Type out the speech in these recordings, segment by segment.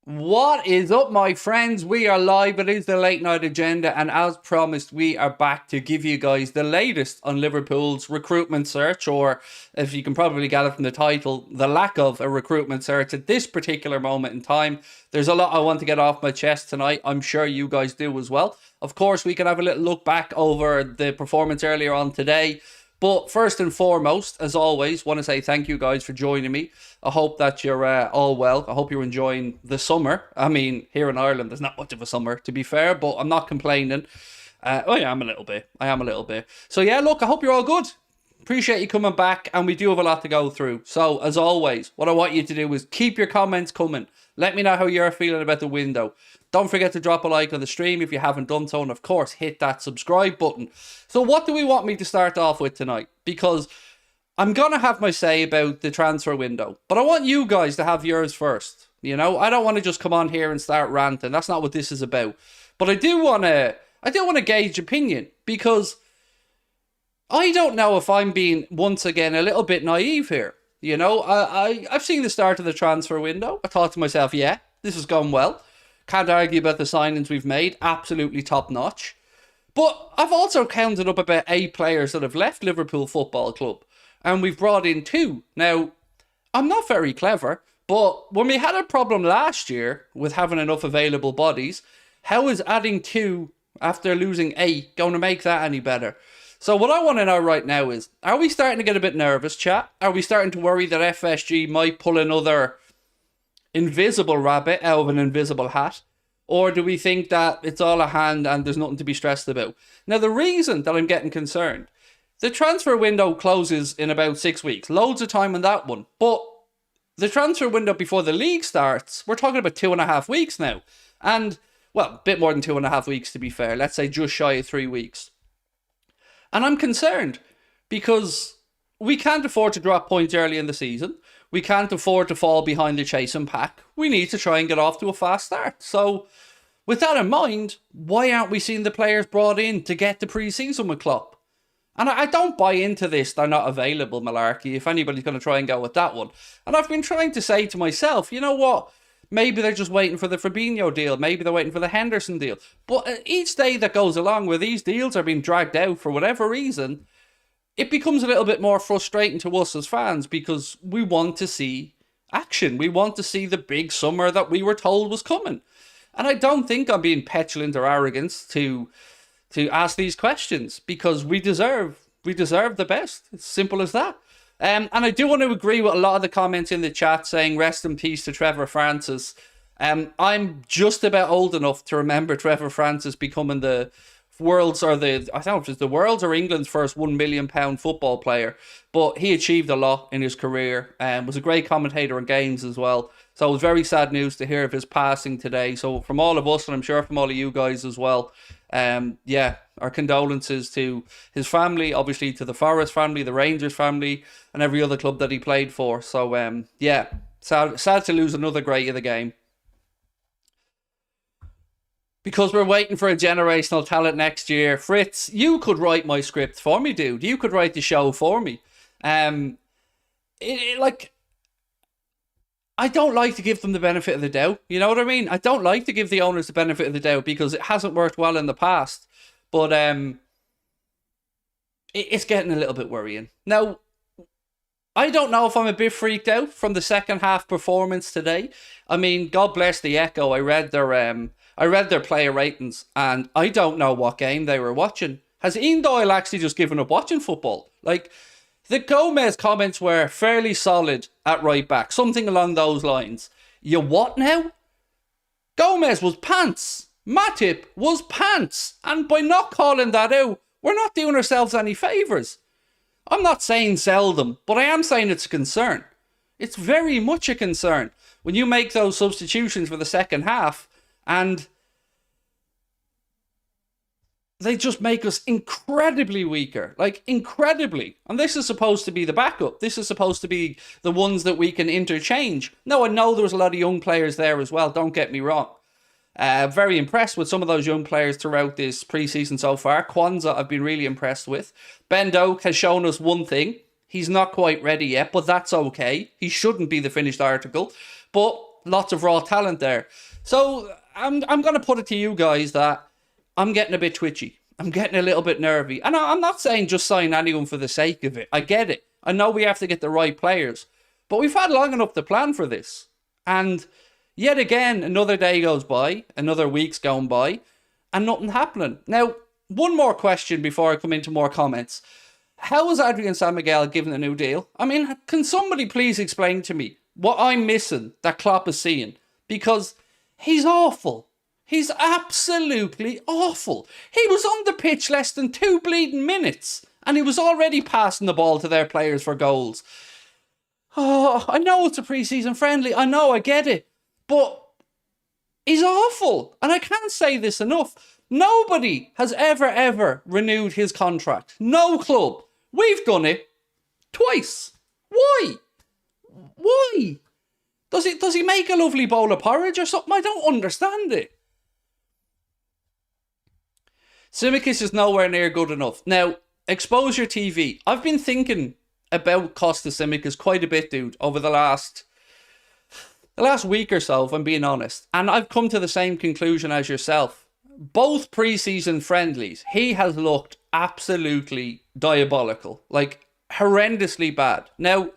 What is up, my friends? We are live. It is the late night agenda, and as promised, we are back to give you guys the latest on Liverpool's recruitment search, or if you can probably gather from the title, the lack of a recruitment search at this particular moment in time. There's a lot I want to get off my chest tonight. I'm sure you guys do as well. Of course, we can have a little look back over the performance earlier on today. But first and foremost, as always, want to say thank you guys for joining me. I hope that you're all well. I hope you're enjoying the summer. I mean, here in Ireland, there's not much of a summer, to be fair, but I'm not complaining. I am a little bit. So yeah, look, I hope you're all good. Appreciate you coming back, and we do have a lot to go through. So, as always, what I want you to do is keep your comments coming. Let me know how you're feeling about the window. Don't forget to drop a like on the stream if you haven't done so, and of course, hit that subscribe button. So what do we want me to start off with tonight? Because I'm going to have my say about the transfer window, but I want you guys to have yours first. You know, I don't want to just come on here and start ranting. That's not what this is about. But I do want to gauge opinion, because I don't know if I'm being, once again, a little bit naive here. You know, I've seen the start of the transfer window. I thought to myself, yeah, this has gone well. Can't argue about the signings we've made. Absolutely top notch. But I've also counted up about 8 players that have left Liverpool Football Club. And we've brought in 2. Now, I'm not very clever, but when we had a problem last year with having enough available bodies, how is adding 2 after losing 8 going to make that any better? So what I want to know right now is, are we starting to get a bit nervous, chat? Are we starting to worry that FSG might pull another invisible rabbit out of an invisible hat? Or do we think that it's all a hand and there's nothing to be stressed about? Now, the reason that I'm getting concerned, the transfer window closes in about 6 weeks. Loads of time on that one. But the transfer window before the league starts, we're talking about 2.5 weeks now. And, well, a bit more than 2.5 weeks to be fair. Let's say just shy of 3 weeks. And I'm concerned because we can't afford to drop points early in the season. We can't afford to fall behind the chasing pack. We need to try and get off to a fast start. So, with that in mind, why aren't we seeing the players brought in to get the pre-season with Klopp? And I don't buy into this, they're not available malarkey, if anybody's going to try and go with that one. And I've been trying to say to myself, you know what? Maybe they're just waiting for the Fabinho deal. Maybe they're waiting for the Henderson deal. But each day that goes along where these deals are being dragged out for whatever reason, it becomes a little bit more frustrating to us as fans, because we want to see action. We want to see the big summer that we were told was coming. And I don't think I'm being petulant or arrogant to ask these questions, because we deserve the best. It's simple as that. And I do want to agree with a lot of the comments in the chat saying rest in peace to Trevor Francis. I'm just about old enough to remember Trevor Francis becoming the world's, or I don't know if it's the world's or England's first £1 million football player. But he achieved a lot in his career and was a great commentator in games as well. So it was very sad news to hear of his passing today. So from all of us, and I'm sure from all of you guys as well, yeah, our condolences to his family, obviously to the Forest family, the Rangers family, and every other club that he played for. So, yeah, sad to lose another great of the game. Because we're waiting for a generational talent next year. Fritz, you could write my script for me, dude. You could write the show for me. I don't like to give them the benefit of the doubt. You know what I mean? I don't like to give the owners the benefit of the doubt because it hasn't worked well in the past. But it's getting a little bit worrying. Now, I don't know if I'm a bit freaked out from the second half performance today. I mean, God bless the Echo. I read their player ratings, and I don't know what game they were watching. Has Ian Doyle actually just given up watching football? Like, the Gomez comments were fairly solid at right back, something along those lines. You what now? Gomez was pants. Matip was pants. And by not calling that out, we're not doing ourselves any favours. I'm not saying sell them, but I am saying it's a concern. It's very much a concern when you make those substitutions for the second half and they just make us incredibly weaker. Like, incredibly. And this is supposed to be the backup. This is supposed to be the ones that we can interchange. No, I know there was a lot of young players there as well, don't get me wrong. Very impressed with some of those young players throughout this preseason so far. Kwanzaa I've been really impressed with. Ben Doak has shown us one thing. He's not quite ready yet, but that's okay. He shouldn't be the finished article. But lots of raw talent there. So I'm going to put it to you guys that I'm getting a bit twitchy. I'm getting a little bit nervy. And I'm not saying just sign anyone for the sake of it. I get it. I know we have to get the right players. But we've had long enough to plan for this. And yet again, another day goes by, another week's going by, and nothing happening. Now, one more question before I come into more comments. How was Adrian San Miguel given a new deal? I mean, can somebody please explain to me what I'm missing that Klopp is seeing? Because he's awful. He's absolutely awful. He was on the pitch less than 2 bleeding minutes, and he was already passing the ball to their players for goals. Oh, I know it's a pre-season friendly. I know, I get it. But he's awful. And I can't say this enough. Nobody has ever renewed his contract. No club. We've done it twice. Why? Why? Does he make a lovely bowl of porridge or something? I don't understand it. Tsimikas is nowhere near good enough. Now, Exposure TV. I've been thinking about Kostas Tsimikas quite a bit, dude, over the last week or so, if I'm being honest. And I've come to the same conclusion as yourself. Both pre-season friendlies, he has looked absolutely diabolical. Like, horrendously bad. Now,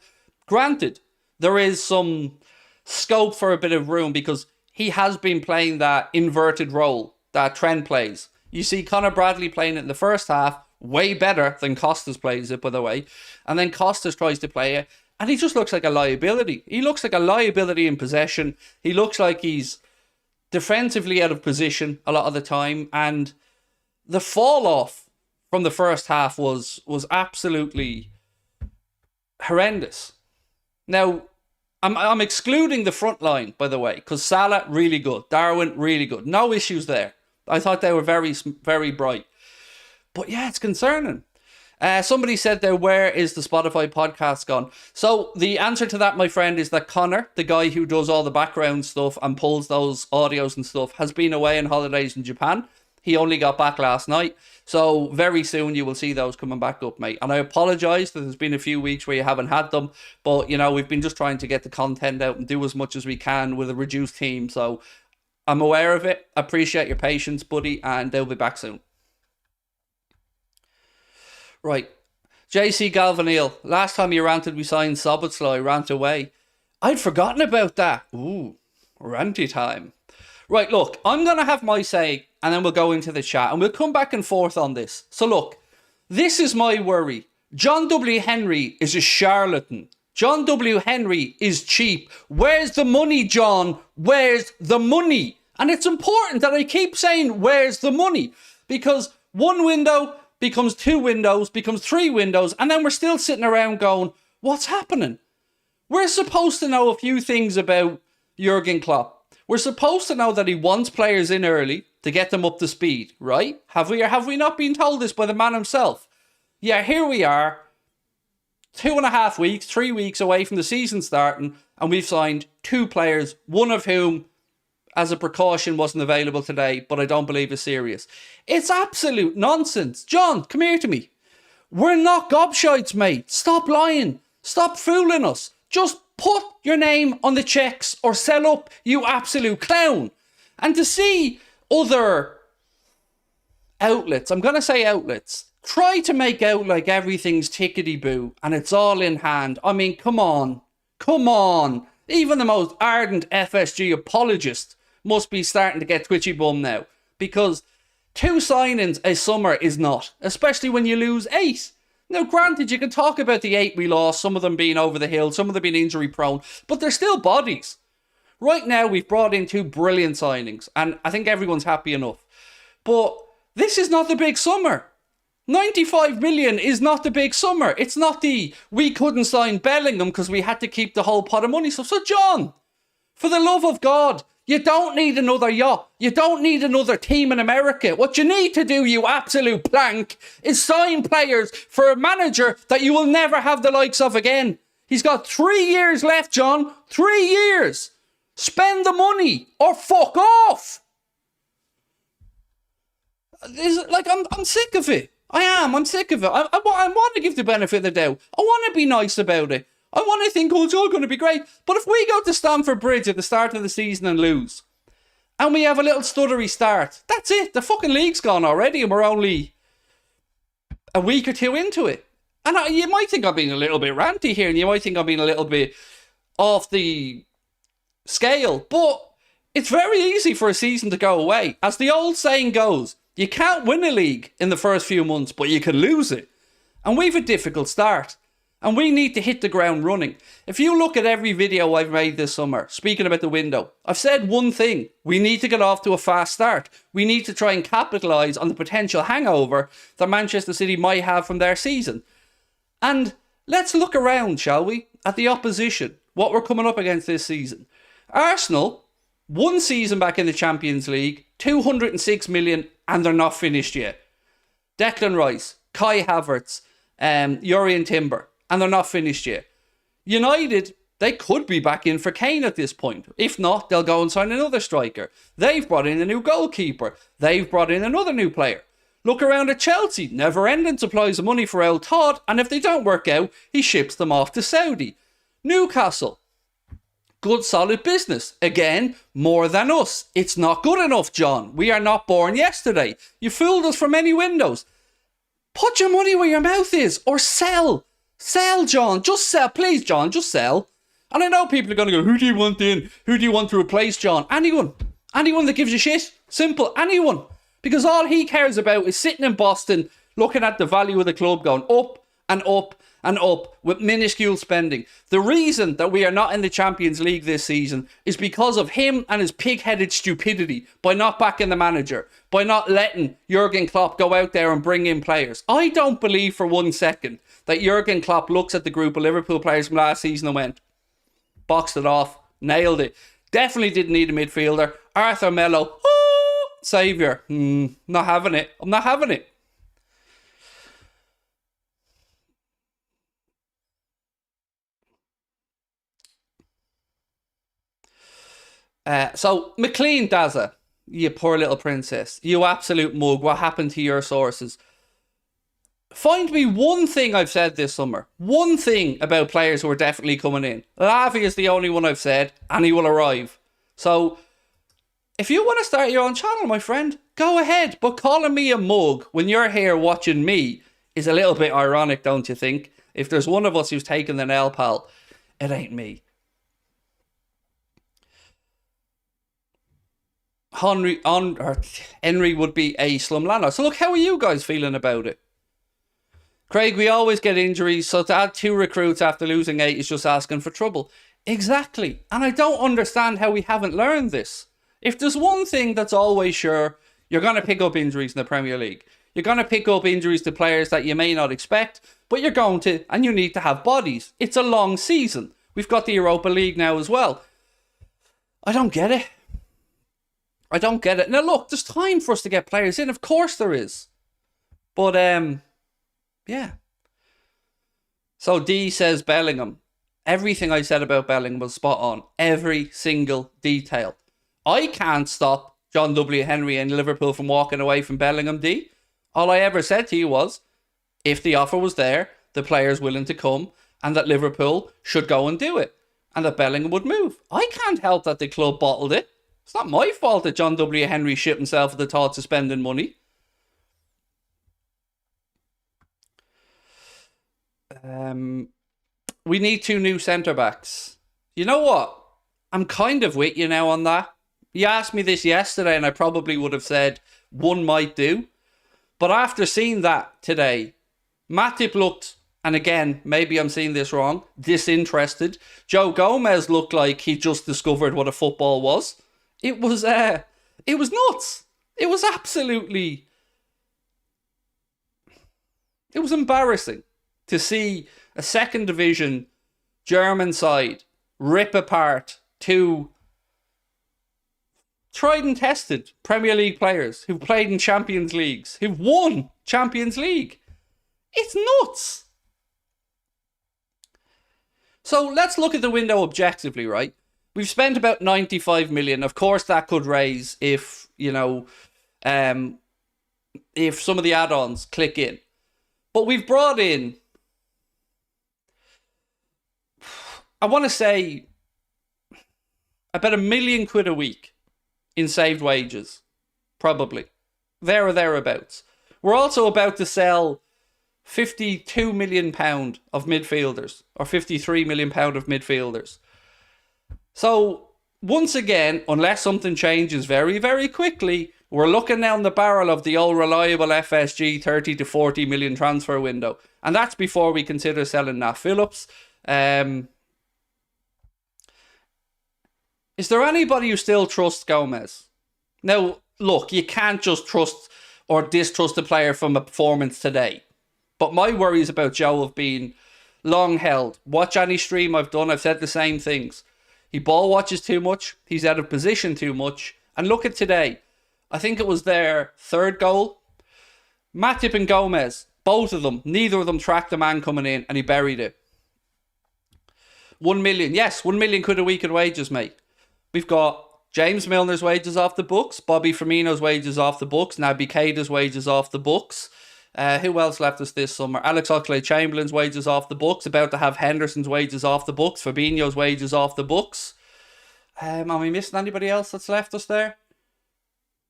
granted, there is some scope for a bit of room because he has been playing that inverted role that Trent plays. You see Conor Bradley playing it in the first half, way better than Kostas plays it, by the way. And then Kostas tries to play it, and he just looks like a liability. He looks like a liability in possession. He looks like he's defensively out of position a lot of the time. And the fall off from the first half was absolutely horrendous. Now, I'm excluding the front line, by the way, because Salah, really good. Darwin, really good. No issues there. I thought they were very, very bright. But yeah, it's concerning. Somebody said there, where is the Spotify podcast gone? So the answer to that, my friend, is that Connor, the guy who does all the background stuff and pulls those audios and stuff, has been away on holidays in Japan. He only got back last night. So very soon you will see those coming back up, mate. And I apologise that there's been a few weeks where you haven't had them. But, you know, we've been just trying to get the content out and do as much as we can with a reduced team. So I'm aware of it. I appreciate your patience, buddy. And they'll be back soon. Right. JC Galvanil. Last time you ranted, we signed Szoboszlai. Rant away. I'd forgotten about that. Ooh, ranty time. Right, look, I'm going to have my say and then we'll go into the chat and we'll come back and forth on this. So look, this is my worry. John W. Henry is a charlatan. John W. Henry is cheap. Where's the money, John? Where's the money? And it's important that I keep saying, where's the money? Because one window becomes 2 windows, becomes 3 windows, and then we're still sitting around going, what's happening? We're supposed to know a few things about Jurgen Klopp. We're supposed to know that he wants players in early to get them up to speed, right? Have we or have we not been told this by the man himself? Yeah, here we are, 2.5 weeks, 3 weeks away from the season starting, and we've signed 2 players, one of whom, as a precaution, wasn't available today, but I don't believe is serious. It's absolute nonsense. John, come here to me. We're not gobshites, mate. Stop lying. Stop fooling us. Just put your name on the checks or sell up, you absolute clown. And to see other outlets, I'm going to say outlets, try to make out like everything's tickety-boo and it's all in hand. I mean, come on. Come on. Even the most ardent FSG apologist must be starting to get twitchy bum now. Because 2 signings a summer is not. Especially when you lose 8. Now, granted, you can talk about the 8 we lost, some of them being over the hill, some of them being injury prone, but they're still bodies. Right now, we've brought in 2 brilliant signings, and I think everyone's happy enough. But this is not the big summer. 95 million is not the big summer. It's not the, we couldn't sign Bellingham because we had to keep the whole pot of money. So John, for the love of God, you don't need another yacht. You don't need another team in America. What you need to do, you absolute plank, is sign players for a manager that you will never have the likes of again. He's got 3 years left, John. 3 years. Spend the money or fuck off. I'm sick of it. I'm sick of it. I want to give the benefit of the doubt. I want to be nice about it. I want to think, oh, it's all going to be great. But if we go to Stamford Bridge at the start of the season and lose, and we have a little stuttery start, that's it. The fucking league's gone already, and we're only a week or two into it. And you might think I'm being a little bit ranty here, and you might think I'm being a little bit off the scale, but it's very easy for a season to go away. As the old saying goes, you can't win a league in the first few months, but you can lose it. And we've a difficult start. And we need to hit the ground running. If you look at every video I've made this summer, speaking about the window, I've said one thing. We need to get off to a fast start. We need to try and capitalise on the potential hangover that Manchester City might have from their season. And let's look around, shall we, at the opposition, what we're coming up against this season. Arsenal, one season back in the Champions League, 206 million, and they're not finished yet. Declan Rice, Kai Havertz, Jurrien Timber, and they're not finished yet. United, they could be back in for Kane at this point. If not, they'll go and sign another striker. They've brought in a new goalkeeper. They've brought in another new player. Look around at Chelsea. Never-ending supplies of money for El Todd, and if they don't work out, he ships them off to Saudi. Newcastle, good solid business. Again, more than us. It's not good enough, John. We are not born yesterday. You fooled us from many windows. Put your money where your mouth is, or sell. Sell, John. Just sell. Please, John, just sell. And I know people are going to go, who do you want in? Who do you want to replace John? Anyone. Anyone that gives a shit. Simple. Anyone. Because all he cares about is sitting in Boston, looking at the value of the club going up and up and up with minuscule spending. The reason that we are not in the Champions League this season is because of him and his pig-headed stupidity by not backing the manager, by not letting Jurgen Klopp go out there and bring in players. I don't believe for 1 second that Jurgen Klopp looks at the group of Liverpool players from last season and went, boxed it off, nailed it. Definitely didn't need a midfielder. Arthur Melo, saviour. Not having it. I'm not having it. So, McLean Daza, you poor little princess. You absolute mug. What happened to your sources? Find me one thing I've said this summer. One thing about players who are definitely coming in. Lavi is the only one I've said, and he will arrive. So, if you want to start your own channel, my friend, go ahead. But calling me a mug when you're here watching me is a little bit ironic, don't you think? If there's one of us who's taken the nail, pal, it ain't me. Henry would be a slumlano. So look, how are you guys feeling about it? Craig, we always get injuries, so to add 2 recruits after losing 8 is just asking for trouble. Exactly. And I don't understand how we haven't learned this. If there's one thing that's always sure, you're going to pick up injuries in the Premier League. You're going to pick up injuries to players that you may not expect, but you're going to, and you need to have bodies. It's a long season. We've got the Europa League now as well. I don't get it. I don't get it. Now look, there's time for us to get players in. Of course there is. But, yeah. So D says Bellingham. Everything I said about Bellingham was spot on. Every single detail. I can't stop John W. Henry and Liverpool from walking away from Bellingham, D. All I ever said to you was, if the offer was there, the player's willing to come, and that Liverpool should go and do it, and that Bellingham would move. I can't help that the club bottled it. It's not my fault that John W. Henry shit himself at the thoughts of spending money. We need 2 new centre-backs. You know what? I'm kind of with you now on that. You asked me this yesterday and I probably would have said 1 might do. But after seeing that today, Matip looked, and again, maybe I'm seeing this wrong, disinterested. Joe Gomez looked like he just discovered what a football was. It was nuts. It was absolutely... It was embarrassing to see a second division German side rip apart 2 tried and tested Premier League players who've played in Champions Leagues, who've won Champions League. It's nuts. So let's look at the window objectively, right? We've spent about 95 million. Of course, that could raise if, you know, if some of the add-ons click in. But we've brought in I want to say about £1 million a week in saved wages, probably there or thereabouts. We're also about to sell £52 million of midfielders, or £53 million of midfielders. So once again, unless something changes very, very quickly, we're looking down the barrel of the old reliable FSG 30 to 40 million transfer window. And that's before we consider selling Nat Phillips. Is there anybody who still trusts Gomez? Now, look, you can't just trust or distrust a player from a performance today. But my worries about Joe have been long held. Watch any stream I've done, I've said the same things. He ball watches too much. He's out of position too much. And look at today. I think it was their third goal. Matip and Gomez, both of them, neither of them tracked the man coming in, and he buried it. 1 million. Yes, 1 million quid a week in wages, mate. We've got James Milner's wages off the books, Bobby Firmino's wages off the books, Naby Keita's wages off the books. Who else left us this summer? Alex Oxlade-Chamberlain's wages off the books. About to have Henderson's wages off the books. Fabinho's wages off the books. Are we missing anybody else that's left us there?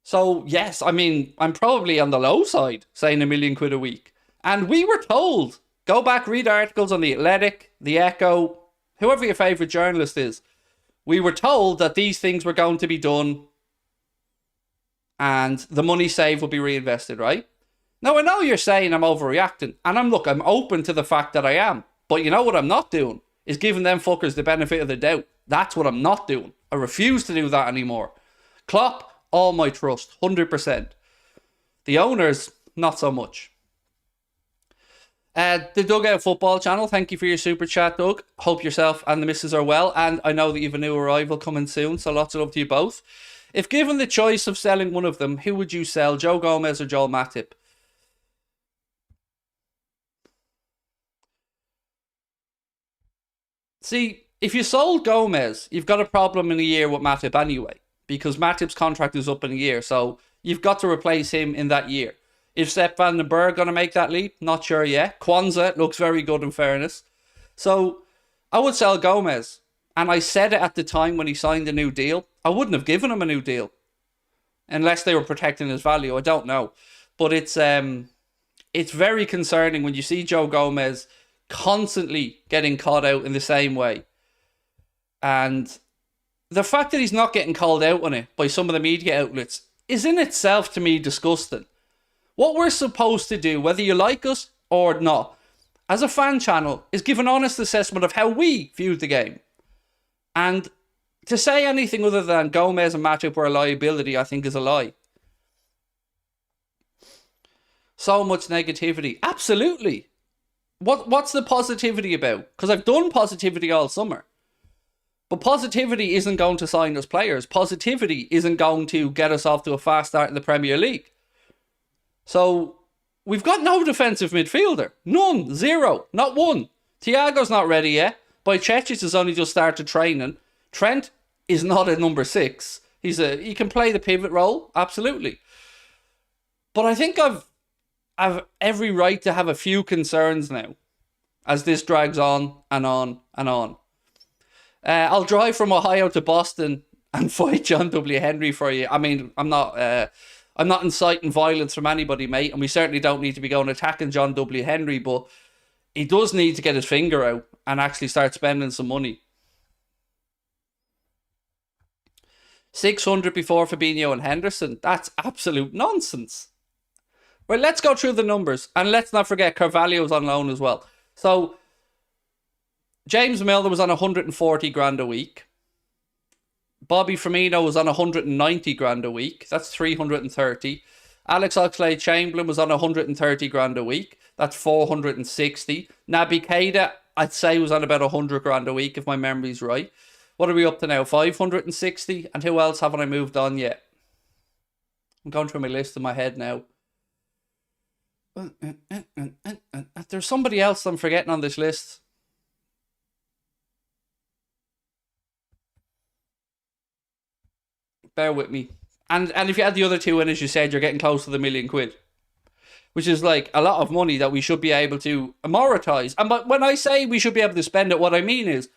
So, yes, I mean, I'm probably on the low side saying £1 million a week. And we were told, go back, read articles on The Athletic, The Echo, whoever your favourite journalist is. We were told that these things were going to be done and the money saved will be reinvested, right? Now, I know you're saying I'm overreacting, and I'm open to the fact that I am. But you know what I'm not doing? Is giving them fuckers the benefit of the doubt. That's what I'm not doing. I refuse to do that anymore. Klopp, all my trust, 100%. The owners, not so much. The Dugout Football channel, thank you for your super chat, Doug. Hope yourself and the missus are well, and I know that you have a new arrival coming soon, so lots of love to you both. If given the choice of selling one of them, who would you sell, Joe Gomez or Joel Matip? See, if you sold Gomez, you've got a problem in a year with Matip anyway, because Matip's contract is up in a year, so you've got to replace him in that year. Is Sepp van den Berg going to make that leap? Not sure yet. Kwanzaa looks very good in fairness. So, I would sell Gomez. And I said it at the time when he signed a new deal. I wouldn't have given him a new deal. Unless they were protecting his value. I don't know. But it's very concerning when you see Joe Gomez constantly getting caught out in the same way. And the fact that he's not getting called out on it by some of the media outlets is in itself, to me, disgusting. What we're supposed to do, whether you like us or not, as a fan channel, is give an honest assessment of how we viewed the game. And to say anything other than Gomez and Matip were a liability, I think is a lie. So much negativity. Absolutely. What's the positivity about? Because I've done positivity all summer. But positivity isn't going to sign us players. Positivity isn't going to get us off to a fast start in the Premier League. So, we've got no defensive midfielder. None. Zero. Not one. Thiago's not ready yet. Bajcetic has only just started training. Trent is not a number 6. He can play the pivot role. Absolutely. But I think I've every right to have a few concerns now. As this drags on and on and on. I'll drive from Ohio to Boston and fight John W. Henry for you. I mean, I'm not inciting violence from anybody, mate, and we certainly don't need to be going attacking John W. Henry, but he does need to get his finger out and actually start spending some money. 600 before Fabinho and Henderson. That's absolute nonsense. Well, let's go through the numbers, and let's not forget Carvalho's on loan as well. So, James Milner was on 140 grand a week. Bobby Firmino was on 190 grand a week. That's 330. Alex Oxlade-Chamberlain was on 130 grand a week. That's 460. Naby Keita, I'd say, was on about 100 grand a week, if my memory's right. What are we up to now? 560? And who else haven't I moved on yet? I'm going through my list in my head now. There's somebody else I'm forgetting on this list. Bear with me. And if you add the other two in, as you said, you're getting close to the £1 million. Which is like a lot of money that we should be able to amortize. And but when I say we should be able to spend it, what I mean is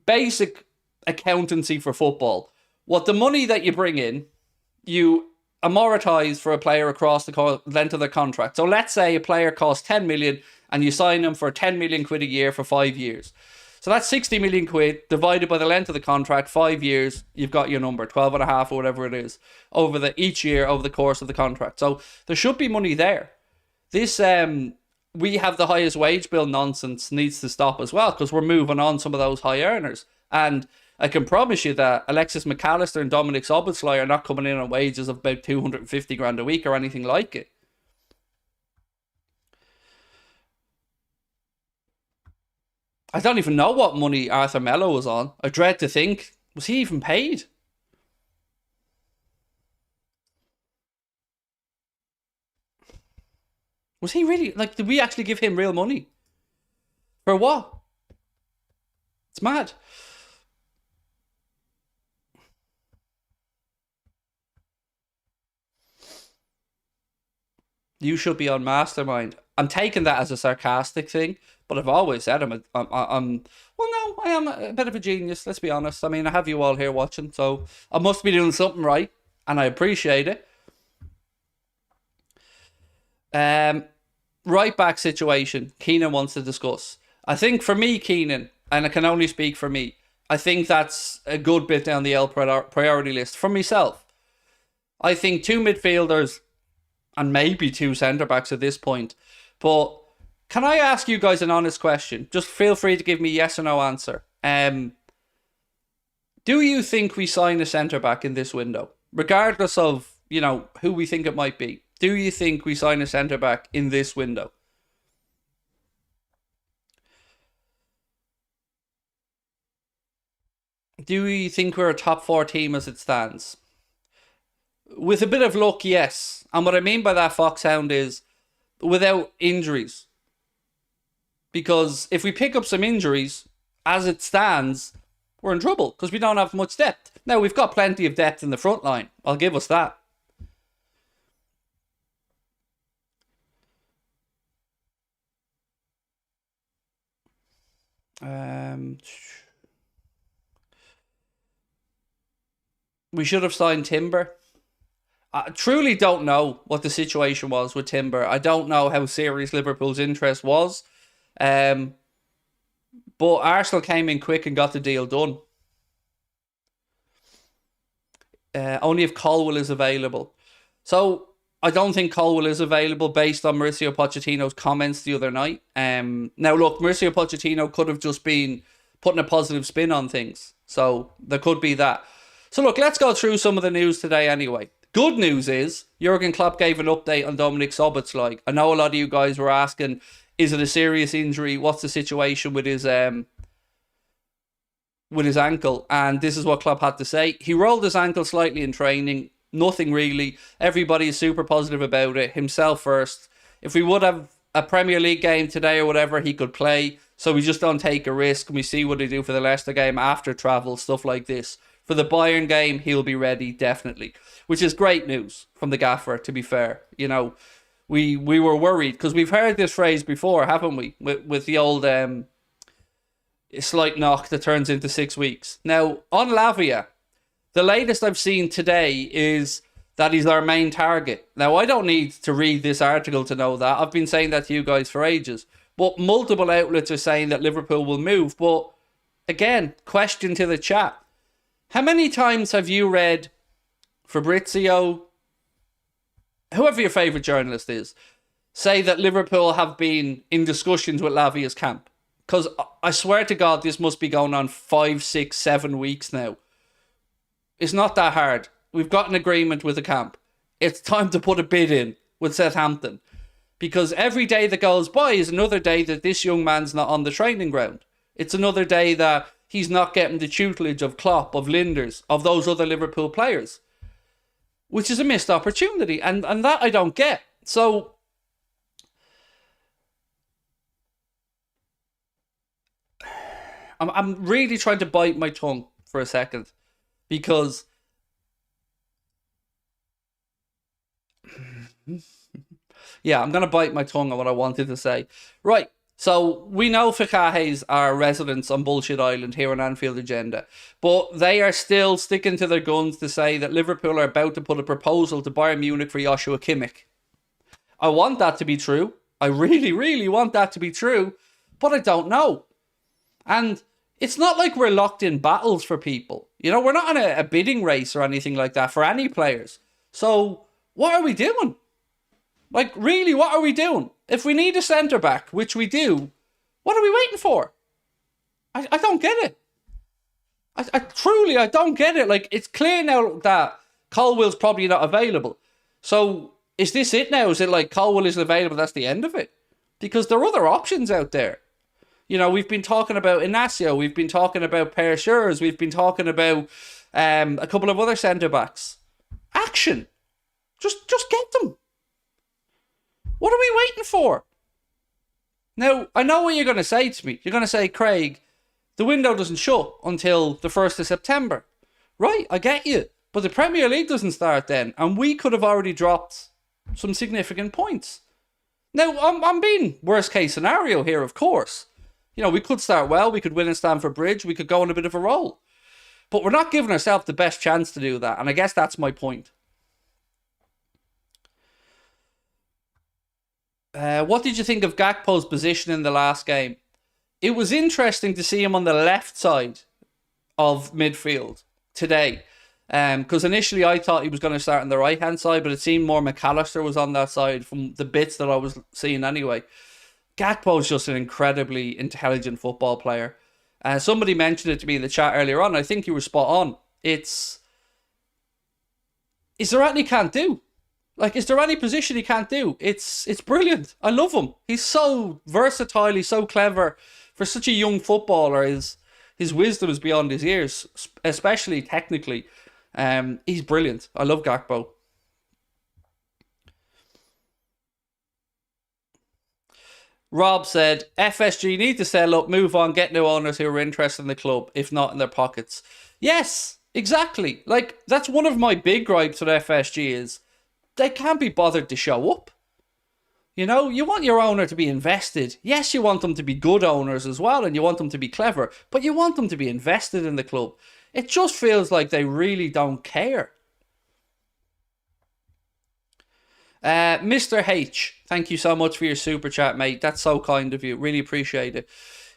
basic accountancy for football. What the money that you bring in, you amortize for a player across the length of their contract. So let's say a player costs 10 million and you sign them for 10 million quid a year for 5 years. So that's 60 million quid divided by the length of the contract, 5 years, you've got your number, 12 and a half or whatever it is, each year over the course of the contract. So there should be money there. This, we have the highest wage bill nonsense needs to stop as well, because we're moving on some of those high earners. And I can promise you that Alexis McAllister and Dominic Szoboszlai are not coming in on wages of about 250 grand a week or anything like it. I don't even know what money Arthur Melo was on. I dread to think. Was he even paid? Was he really? Like, did we actually give him real money? For what? It's mad. You should be on Mastermind. I'm taking that as a sarcastic thing, but I've always said well, no, I am a bit of a genius, let's be honest. I mean, I have you all here watching, so I must be doing something right, and I appreciate it. Right back situation, Keenan wants to discuss. I think for me, Keenan, and I can only speak for me, I think that's a good bit down the L priority list for myself. I think two midfielders and maybe two centre-backs at this point. But can I ask you guys an honest question? Just feel free to give me yes or no answer. Do you think we sign a centre-back in this window? Regardless of, who we think it might be. Do you think we sign a centre-back in this window? Do you think we're a top 4 team as it stands? With a bit of luck, yes. And what I mean by that, Foxhound, is without injuries. Because if we pick up some injuries, as it stands, we're in trouble because we don't have much depth. Now, we've got plenty of depth in the front line. I'll give us that. We should have signed Timber. I truly don't know what the situation was with Timber. I don't know how serious Liverpool's interest was. But Arsenal came in quick and got the deal done. Only if Colwell is available. So I don't think Colwell is available based on Mauricio Pochettino's comments the other night. Now look, Mauricio Pochettino could have just been putting a positive spin on things. So there could be that. So look, let's go through some of the news today anyway. Good news is Jurgen Klopp gave an update on Dominic Szoboszlai. I know a lot of you guys were asking, is it a serious injury? What's the situation with his ankle? And this is what Klopp had to say. He rolled his ankle slightly in training. Nothing really. Everybody is super positive about it. Himself first. If we would have a Premier League game today or whatever, he could play. So we just don't take a risk and we see what they do for the Leicester game after travel, stuff like this. For the Bayern game, he'll be ready, definitely. Which is great news from the gaffer, to be fair. We were worried, because we've heard this phrase before, haven't we? With the old slight knock that turns into 6 weeks. Now, on Lavia, the latest I've seen today is that he's our main target. Now, I don't need to read this article to know that. I've been saying that to you guys for ages. But multiple outlets are saying that Liverpool will move. But, again, question to the chat. How many times have you read Fabrizio, whoever your favourite journalist is, say that Liverpool have been in discussions with Lavia's camp? Because I swear to God, this must be going on 5, 6, 7 weeks now. It's not that hard. We've got an agreement with the camp. It's time to put a bid in with Southampton. Because every day that goes by is another day that this young man's not on the training ground. It's another day that he's not getting the tutelage of Klopp, of Linders, of those other Liverpool players. Which is a missed opportunity. And that I don't get. So I'm really trying to bite my tongue for a second. Because yeah, I'm going to bite my tongue on what I wanted to say. Right. So we know Fikahes are residents on Bullshit Island here on Anfield Agenda, but they are still sticking to their guns to say that Liverpool are about to put a proposal to Bayern Munich for Joshua Kimmich. I want that to be true. I really, really want that to be true, but I don't know. And it's not like we're locked in battles for people. You know, we're not in a bidding race or anything like that for any players. So what are we doing? Like, really, what are we doing? If we need a centre-back, which we do, what are we waiting for? I don't get it. I truly don't get it. Like, it's clear now that Colwell's probably not available. So, is this it now? Is it like Colwell isn't available, that's the end of it? Because there are other options out there. You know, we've been talking about Inacio, we've been talking about Per Schurz, we've been talking about a couple of other centre-backs. Action. Just get them. What are we waiting for? Now, I know what you're going to say to me. You're going to say, Craig, the window doesn't shut until the 1st of September. Right, I get you. But the Premier League doesn't start then. And we could have already dropped some significant points. Now, I'm being worst case scenario here, of course. You know, we could start well. We could win in Stamford Bridge. We could go on a bit of a roll. But we're not giving ourselves the best chance to do that. And I guess that's my point. What did you think of Gakpo's position in the last game? It was interesting to see him on the left side of midfield today. Because initially I thought he was going to start on the right-hand side, but it seemed more McAllister was on that side from the bits that I was seeing anyway. Gakpo is just an incredibly intelligent football player. Somebody mentioned it to me in the chat earlier on. I think you were spot on. Is there anything he can't do? Like, is there any position he can't do? It's brilliant. I love him. He's so versatile. He's so clever. For such a young footballer, his wisdom is beyond his ears, especially technically. He's brilliant. I love Gakpo. Rob said, FSG need to sell up, move on, get new owners who are interested in the club, if not in their pockets. Yes, exactly. Like, that's one of my big gripes with FSG is they can't be bothered to show up. You know, you want your owner to be invested. Yes, you want them to be good owners as well, and you want them to be clever, but you want them to be invested in the club. It just feels like they really don't care. Mr. H, thank you so much for your super chat, mate. That's so kind of you. Really appreciate it.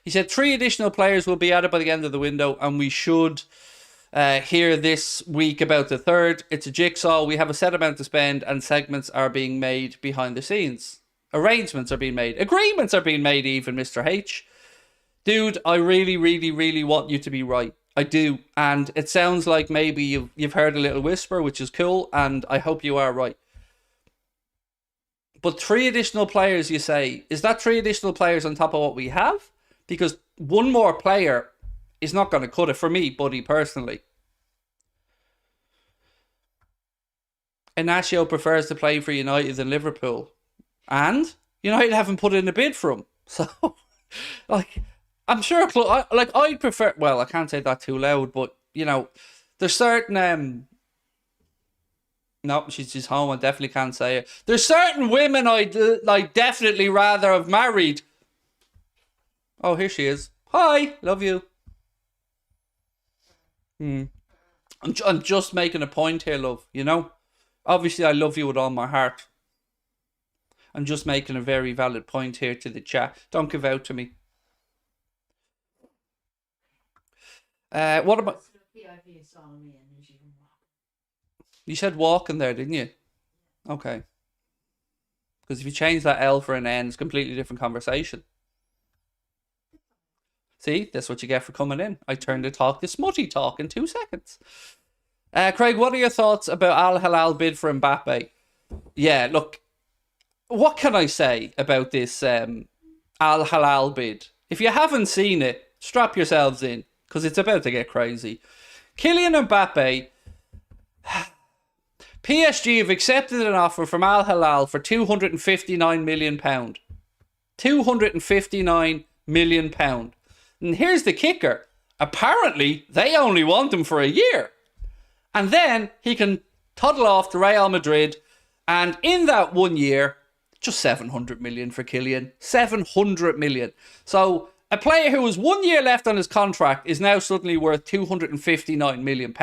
He said 3 additional players will be added by the end of the window, and we should hear this week about the third. It's a jigsaw. We have a set amount to spend, and segments are being made behind the scenes. Arrangements are being made. Agreements are being made even, Mr. H. Dude, I really, really, really want you to be right. I do. And it sounds like maybe you've heard a little whisper, which is cool, and I hope you are right. But 3 additional players, you say, is that 3 additional players on top of what we have? Because one more player is not going to cut it for me, buddy, personally. Inacio prefers to play for United than Liverpool. And United haven't put in a bid for him. So, like, I'm sure, I'd prefer, well, I can't say that too loud, but, you know, there's certain, no, she's home, I definitely can't say it. There's certain women I'd, like, definitely rather have married. Oh, here she is. Hi, love you. I'm just making a point here, love, you know? Obviously, I love you with all my heart. I'm just making a very valid point here to the chat. Don't give out to me. What about... You said walking there, didn't you? Okay. Because if you change that L for an N, it's a completely different conversation. See, that's what you get for coming in. I turned the talk to smutty talk in 2 seconds. Craig, what are your thoughts about Al Hilal bid for Mbappe? Yeah, look, what can I say about this Al Hilal bid? If you haven't seen it, strap yourselves in, because it's about to get crazy. Kylian Mbappe, PSG have accepted an offer from Al Hilal for £259 million. £259 million. And here's the kicker. Apparently, they only want him for a year. And then he can toddle off to Real Madrid. And in that 1 year, Just 700 million for Kylian. 700 million. So a player who has 1 year left on his contract is now suddenly worth £259 million,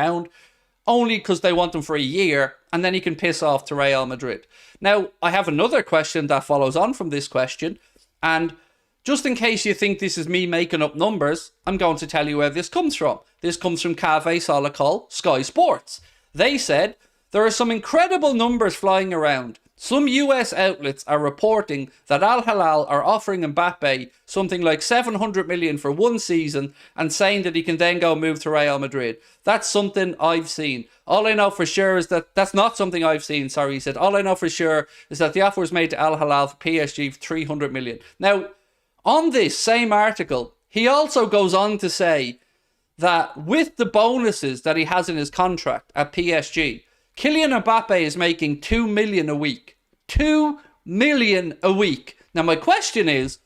only because they want him for a year, and then he can piss off to Real Madrid. Now, I have another question that follows on from this question, and just in case you think this is me making up numbers, I'm going to tell you where this comes from. This comes from Cave Solacol, Sky Sports. They said, there are some incredible numbers flying around. Some US outlets are reporting that Al Hilal are offering Mbappe something like 700 million for 1 season and saying that he can then go move to Real Madrid. That's something I've seen. All I know for sure is that that's not something I've seen. Sorry, he said. All I know for sure is that the offer was made to Al Hilal for PSG for 300 million. Now, on this same article, he also goes on to say that with the bonuses that he has in his contract at PSG, Kylian Mbappe is making 2 million a week. 2 million a week. Now my question is,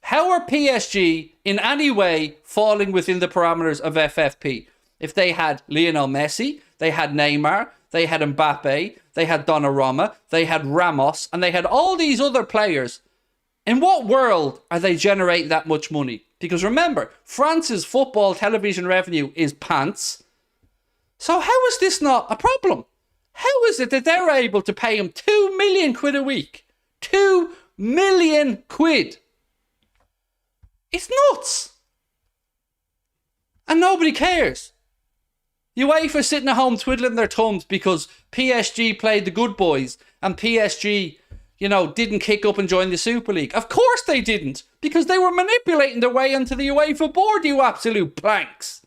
how are PSG in any way falling within the parameters of FFP? If they had Lionel Messi, they had Neymar, they had Mbappe, they had Donnarumma, they had Ramos, and they had all these other players, in what world are they generating that much money? Because remember, France's football television revenue is pants. So how is this not a problem? How is it that they're able to pay him 2 million quid a week? 2 million quid. It's nuts. And nobody cares. UEFA sitting at home twiddling their thumbs because PSG played the good boys and PSG, didn't kick up and join the Super League. Of course they didn't, because they were manipulating their way into the UEFA board, you absolute planks.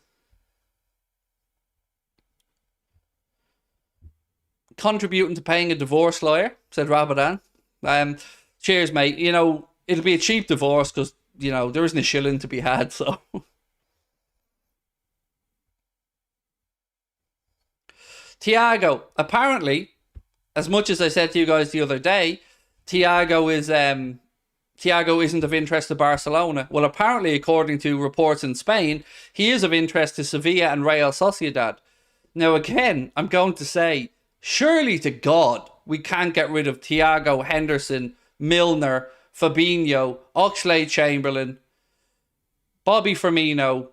Contributing to paying a divorce lawyer, said Rabadan. Cheers, mate. It'll be a cheap divorce because, there isn't a shilling to be had, so. Thiago, apparently, as much as I said to you guys the other day, Thiago isn't of interest to Barcelona. Well, apparently, according to reports in Spain, he is of interest to Sevilla and Real Sociedad. Now, again, I'm going to say, surely to God, we can't get rid of Thiago, Henderson, Milner, Fabinho, Oxlade-Chamberlain, Bobby Firmino,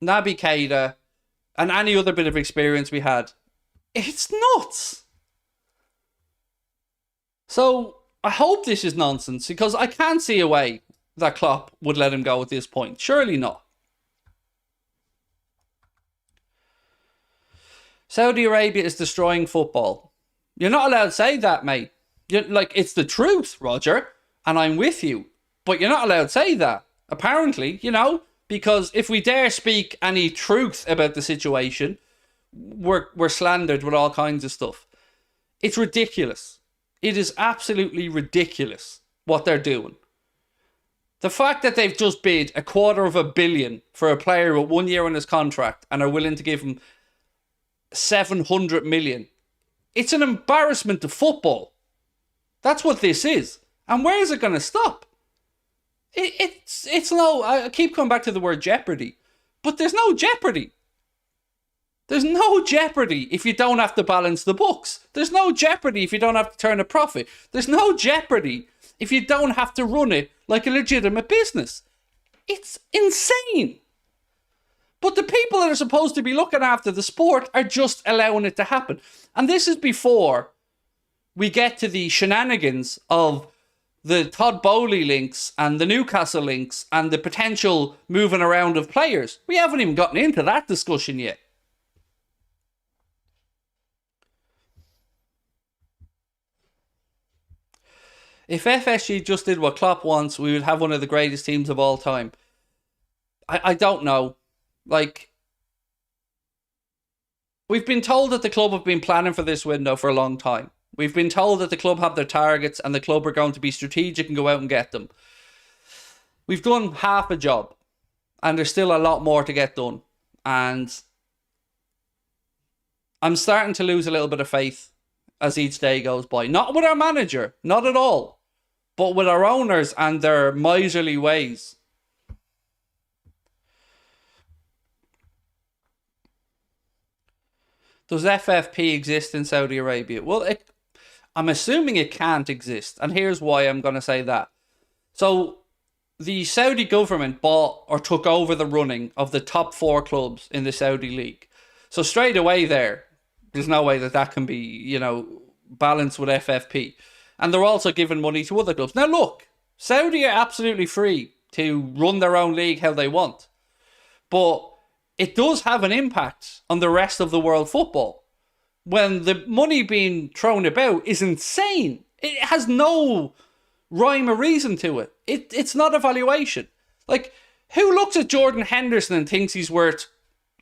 Naby Keita, and any other bit of experience we had. It's nuts. So, I hope this is nonsense, because I can't see a way that Klopp would let him go at this point. Surely not. Saudi Arabia is destroying football. You're not allowed to say that, mate. It's the truth, Roger, and I'm with you. But you're not allowed to say that, apparently, because if we dare speak any truth about the situation, we're slandered with all kinds of stuff. It's ridiculous. It is absolutely ridiculous what they're doing. The fact that they've just bid $250 million for a player with 1 year on his contract and are willing to give him 700 million. It's an embarrassment to football. That's what this is. And where is it going to stop? It's no, I keep coming back to the word jeopardy, but there's no jeopardy. There's no jeopardy if you don't have to balance the books. There's no jeopardy if you don't have to turn a profit. There's no jeopardy if you don't have to run it like a legitimate business. It's insane. But the people that are supposed to be looking after the sport are just allowing it to happen. And this is before we get to the shenanigans of the Todd Boehly links and the Newcastle links and the potential moving around of players. We haven't even gotten into that discussion yet. If FSG just did what Klopp wants, we would have one of the greatest teams of all time. I don't know. We've been told that the club have been planning for this window for a long time. We've been told that the club have their targets and the club are going to be strategic and go out and get them. We've done half a job and there's still a lot more to get done. And I'm starting to lose a little bit of faith as each day goes by. Not with our manager, not at all, but with our owners and their miserly ways. Does FFP exist in Saudi Arabia? Well, I'm assuming it can't exist. And here's why I'm going to say that. So the Saudi government bought or took over the running of the top 4 clubs in the Saudi league. So straight away there's no way that can be, balanced with FFP. And they're also giving money to other clubs. Now look, Saudi are absolutely free to run their own league how they want. But it does have an impact on the rest of the world football. When the money being thrown about is insane. It has no rhyme or reason to it. It's not a valuation. Like, who looks at Jordan Henderson and thinks he's worth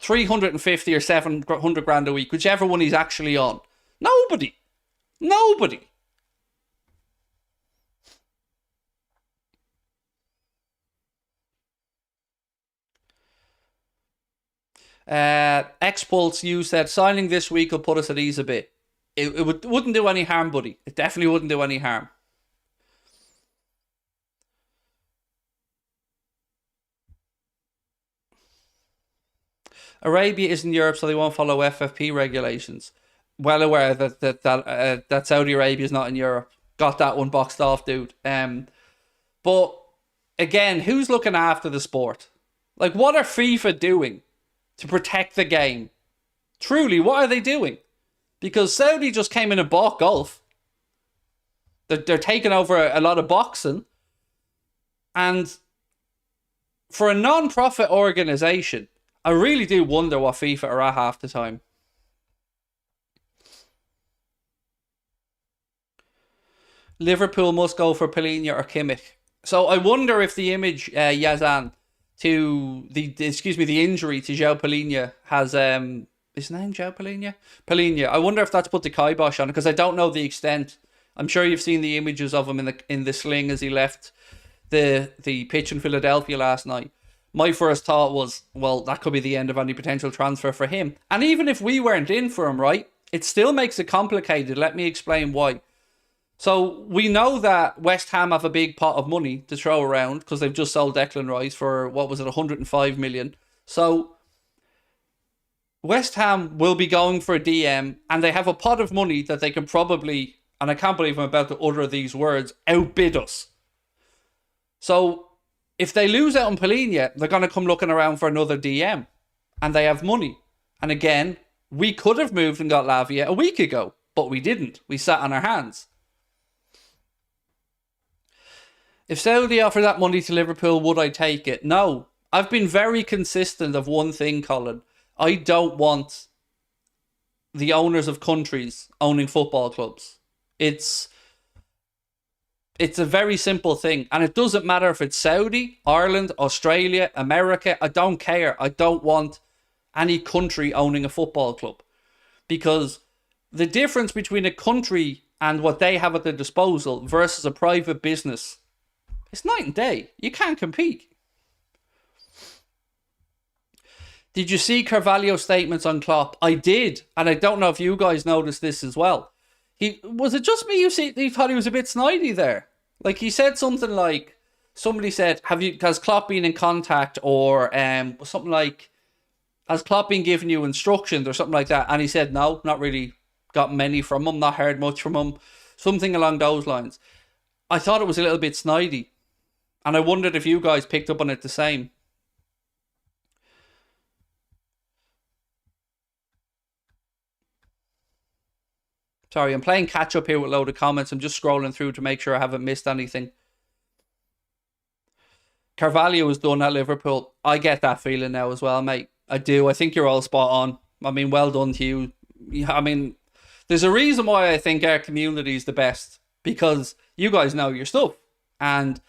350 or 700 grand a week, whichever one he's actually on? Nobody. Nobody. X-Pulse, you said, signing this week will put us at ease a bit. It wouldn't do any harm, buddy. It definitely wouldn't do any harm. Arabia isn't Europe, so they won't follow FFP regulations. Well aware that Saudi Arabia is not in Europe. Got that one boxed off, dude. But again, who's looking after the sport? Like, what are FIFA doing to protect the game? Truly, what are they doing? Because Saudi just came in and bought golf. They're taking over a lot of boxing. And for a non-profit organisation, I really do wonder what FIFA are at half the time. Liverpool must go for Palhinha or Kimmich. So I wonder if the image, Yazan, to the injury to João Palhinha has his name João Palhinha? Palhinha. I wonder if that's put the kibosh on it, because I don't know the extent. I'm sure you've seen the images of him in the sling as he left the pitch in Philadelphia last night. My first thought was, well, that could be the end of any potential transfer for him. And even if we weren't in for him, right, it still makes it complicated. Let me explain why. So we know that West Ham have a big pot of money to throw around because they've just sold Declan Rice for, what was it, 105 million. So West Ham will be going for a DM, and they have a pot of money that they can probably, and I can't believe I'm about to utter these words, outbid us. So if they lose out on Palhinha, they're going to come looking around for another DM, and they have money. And again, we could have moved and got Lavia a week ago, but we didn't. We sat on our hands. If Saudi offer that money to Liverpool, would I take it? No. I've been very consistent of one thing, Colin. I don't want the owners of countries owning football clubs. It's a very simple thing. And it doesn't matter if it's Saudi, Ireland, Australia, America. I don't care. I don't want any country owning a football club. Because the difference between a country and what they have at their disposal versus a private business, it's night and day. You can't compete. Did you see Carvalho's statements on Klopp? I did. And I don't know if you guys noticed this as well. Was it just me you thought he was a bit snidey there? Like, he said something like, somebody said, has Klopp been in contact, or something like, has Klopp been giving you instructions or something like that? And he said, no, not really got many from him, not heard much from him. Something along those lines. I thought it was a little bit snidey. And I wondered if you guys picked up on it the same. Sorry, I'm playing catch up here with a load of comments. I'm just scrolling through to make sure I haven't missed anything. Carvalho was done at Liverpool. I get that feeling now as well, mate. I do. I think you're all spot on. I mean, well done to you. I mean, there's a reason why I think our community is the best. Because you guys know your stuff. And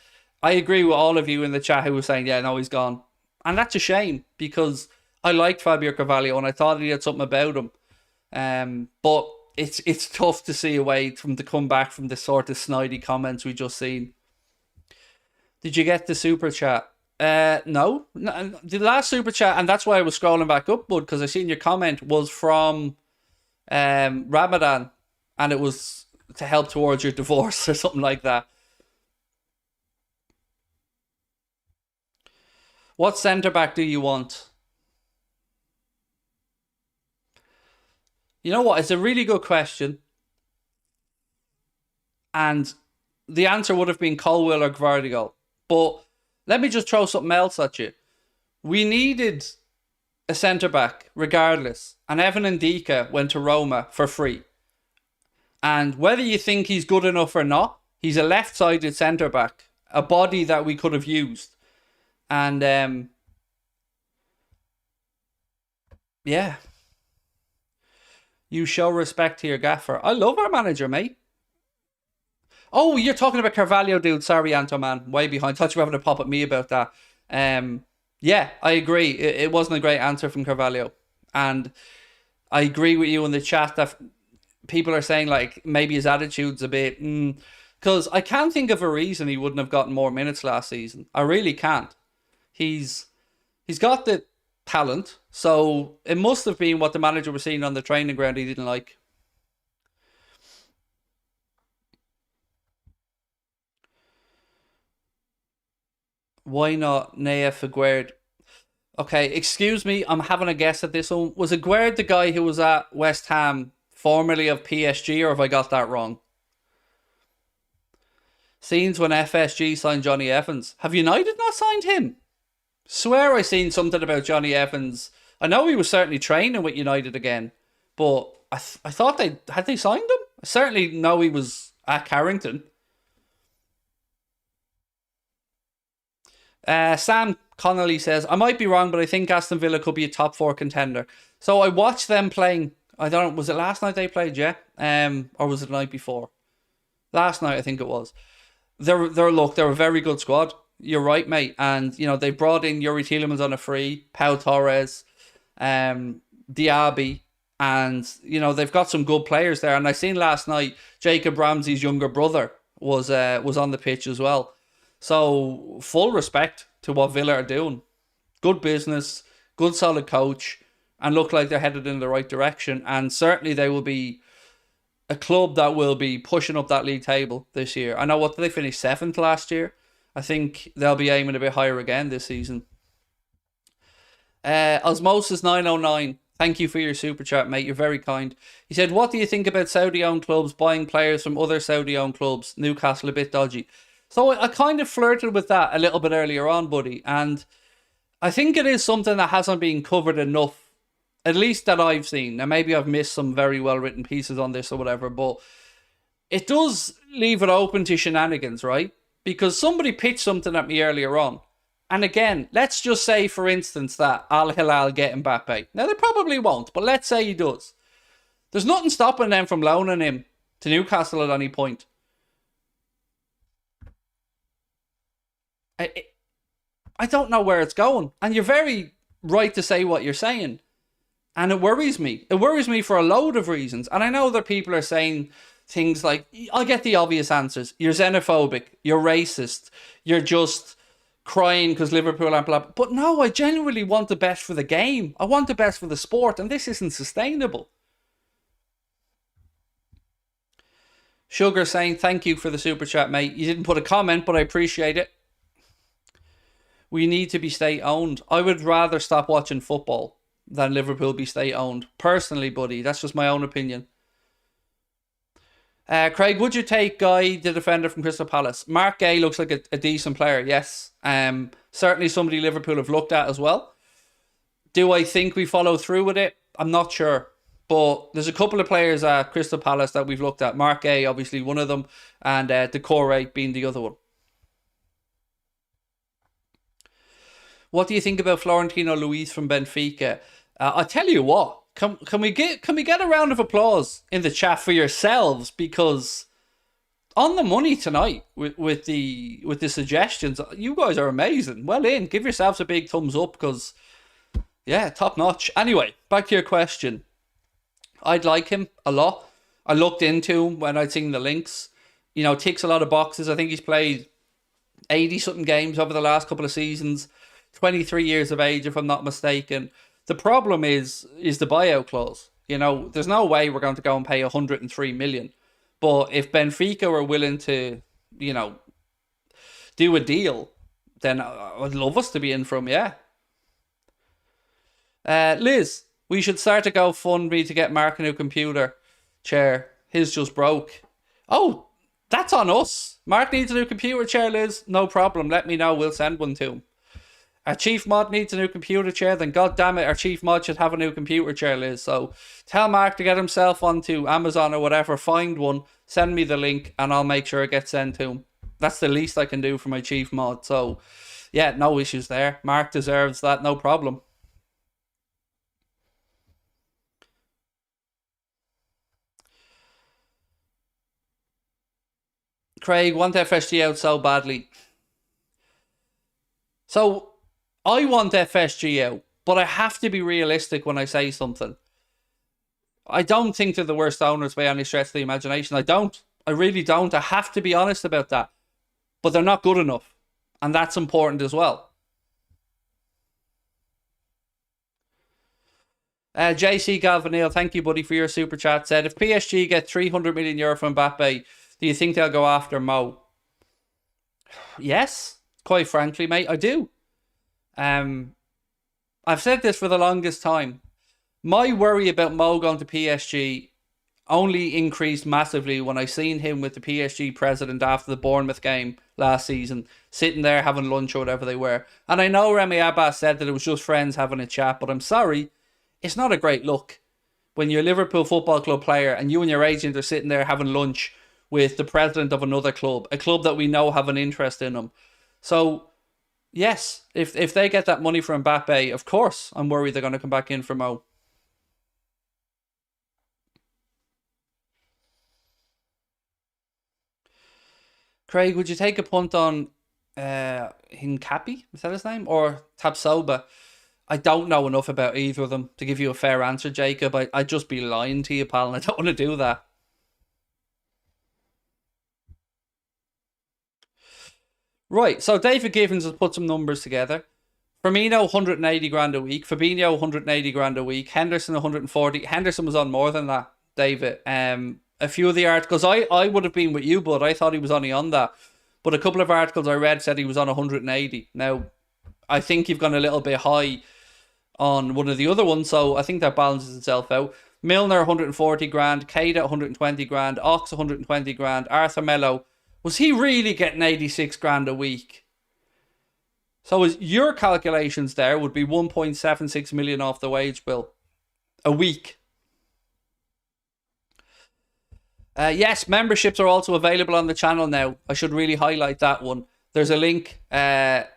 I agree with all of you in the chat who were saying, yeah, no, he's gone. And that's a shame, because I liked Fabio Carvalho and I thought he had something about him. But it's tough to see a way from to come back from the sort of snidey comments we just seen. Did you get the super chat? No. The last super chat, and that's why I was scrolling back up, bud, because I seen your comment, was from Ramadan, and it was to help towards your divorce or something like that. What centre-back do you want? You know what? It's a really good question. And the answer would have been Colwill or Gvardiol. But let me just throw something else at you. We needed a centre-back, regardless. And Evan Ndika went to Roma for free. And whether you think he's good enough or not, he's a left-sided centre-back. A body that we could have used. And, yeah. You show respect to your gaffer. I love our manager, mate. Oh, you're talking about Carvalho, dude. Sorry, Anto, man. Way behind. Thought you were having a pop at me about that. Yeah, I agree. It wasn't a great answer from Carvalho. And I agree with you in the chat that people are saying, like, maybe his attitude's a bit... Because I can't think of a reason he wouldn't have gotten more minutes last season. I really can't. He's got the talent, so it must have been what the manager was seeing on the training ground he didn't like. Why not Naya Figuered? Okay, excuse me, I'm having a guess at this one. Was Aguerd the guy who was at West Ham, formerly of PSG, or have I got that wrong? Scenes when FSG signed Johnny Evans. Have United not signed him? Swear I seen something about Johnny Evans. I know he was certainly training with United again, but I thought they signed him? I certainly know he was at Carrington. Sam Connolly says, I might be wrong, but I think Aston Villa could be a top 4 contender. So I watched them playing. I don't know, was it last night they played, yeah? Or was it the night before? Last night, I think it was. They're a very good squad. You're right, mate. And, you know, they brought in Yuri Tielemans on a free, Pau Torres, Diaby, and, you know, they've got some good players there. And I seen last night, Jacob Ramsey's younger brother was on the pitch as well. So, full respect to what Villa are doing. Good business, good solid coach, and look like they're headed in the right direction. And certainly they will be a club that will be pushing up that league table this year. I know, what did they finish 7th last year? I think they'll be aiming a bit higher again this season. Osmosis 909, thank you for your super chat, mate. You're very kind. He said, what do you think about Saudi-owned clubs buying players from other Saudi-owned clubs? Newcastle a bit dodgy. So I kind of flirted with that a little bit earlier on, buddy. And I think it is something that hasn't been covered enough, at least that I've seen. Now, maybe I've missed some very well-written pieces on this or whatever, but it does leave it open to shenanigans, right? Because somebody pitched something at me earlier on. And again, let's just say, for instance, that Al Hilal get Mbappe. Now, they probably won't, but let's say he does. There's nothing stopping them from loaning him to Newcastle at any point. I don't know where it's going. And you're very right to say what you're saying. And it worries me. It worries me for a load of reasons. And I know that people are saying things like, I'll get the obvious answers. You're xenophobic. You're racist. You're just crying because Liverpool aren't blah. But no, I genuinely want the best for the game. I want the best for the sport. And this isn't sustainable. Sugar saying, thank you for the super chat, mate. You didn't put a comment, but I appreciate it. We need to be state-owned. I would rather stop watching football than Liverpool be state-owned. Personally, buddy, that's just my own opinion. Craig, would you take Guy, the defender from Crystal Palace? Mark Gay looks like a decent player, yes. Certainly somebody Liverpool have looked at as well. Do I think we follow through with it? I'm not sure. But there's a couple of players at Crystal Palace that we've looked at. Mark Gay, obviously, one of them, and Decore being the other one. What do you think about Florentino Luis from Benfica? I'll tell you what. Can we get a round of applause in the chat for yourselves, because on the money tonight with the suggestions, you guys are amazing. Well in, give yourselves a big thumbs up, because yeah, top notch. Anyway, back to your question. I'd like him a lot. I looked into him when I'd seen the links. You know, ticks a lot of boxes. I think he's played 80 something games over the last couple of seasons. 23 years of age, if I'm not mistaken. The problem is the buyout clause. You know, there's no way we're going to go and pay 103 million. But if Benfica were willing to, you know, do a deal, then I'd love us to be in from, yeah. Liz, we should start a GoFundMe to get Mark a new computer chair. His just broke. Oh, That's on us. Mark needs a new computer chair, Liz. No problem. Let me know. We'll send one to him. Our chief mod needs a new computer chair. Then, god damn it, our chief mod should have a new computer chair, Liz. So tell Mark to get himself onto Amazon or whatever. Find one. Send me the link, and I'll make sure it gets sent to him. That's the least I can do for my chief mod. So, yeah, no issues there. Mark deserves that. No problem. Craig, want FSG out so badly. So, I want FSG out, but I have to be realistic when I say something. I don't think they're the worst owners by any stretch of the imagination. I don't. I really don't. I have to be honest about that. But they're not good enough. And that's important as well. JC Galvanil, thank you, buddy, for your super chat. Said, if PSG get 300 million euro from Mbappe, do you think they'll go after Mo? Yes, quite frankly, mate, I do. I've said this for the longest time. My worry about Mo going to PSG only increased massively when I seen him with the PSG president after the Bournemouth game last season, sitting there having lunch or whatever they were. And I know Remy Abbas said that it was just friends having a chat, but I'm sorry, it's not a great look when you're a Liverpool Football Club player and you and your agent are sitting there having lunch with the president of another club, a club that we know have an interest in them. So, yes, if they get that money from Mbappe, of course, I'm worried they're going to come back in for Mo. Craig, would you take a punt on Hincapi? Is that his name? Or Tabsoba? I don't know enough about either of them to give you a fair answer, Jacob. I'd just be lying to you, pal, and I don't want to do that. Right, so David Givens has put some numbers together. Firmino, 180 grand a week. Fabinho, 180 grand a week. Henderson, 140. Henderson was on more than that, David. A few of the articles, I would have been with you, but I thought he was only on that. But a couple of articles I read said he was on 180. Now, I think you've gone a little bit high on one of the other ones, so I think that balances itself out. Milner, 140 grand. Keita, 120 grand. Ox, 120 grand. Arthur Melo, was he really getting 86 grand a week? So as your calculations there would be 1.76 million off the wage bill a week. Yes, memberships are also available on the channel now. I should really highlight that one. There's a link, I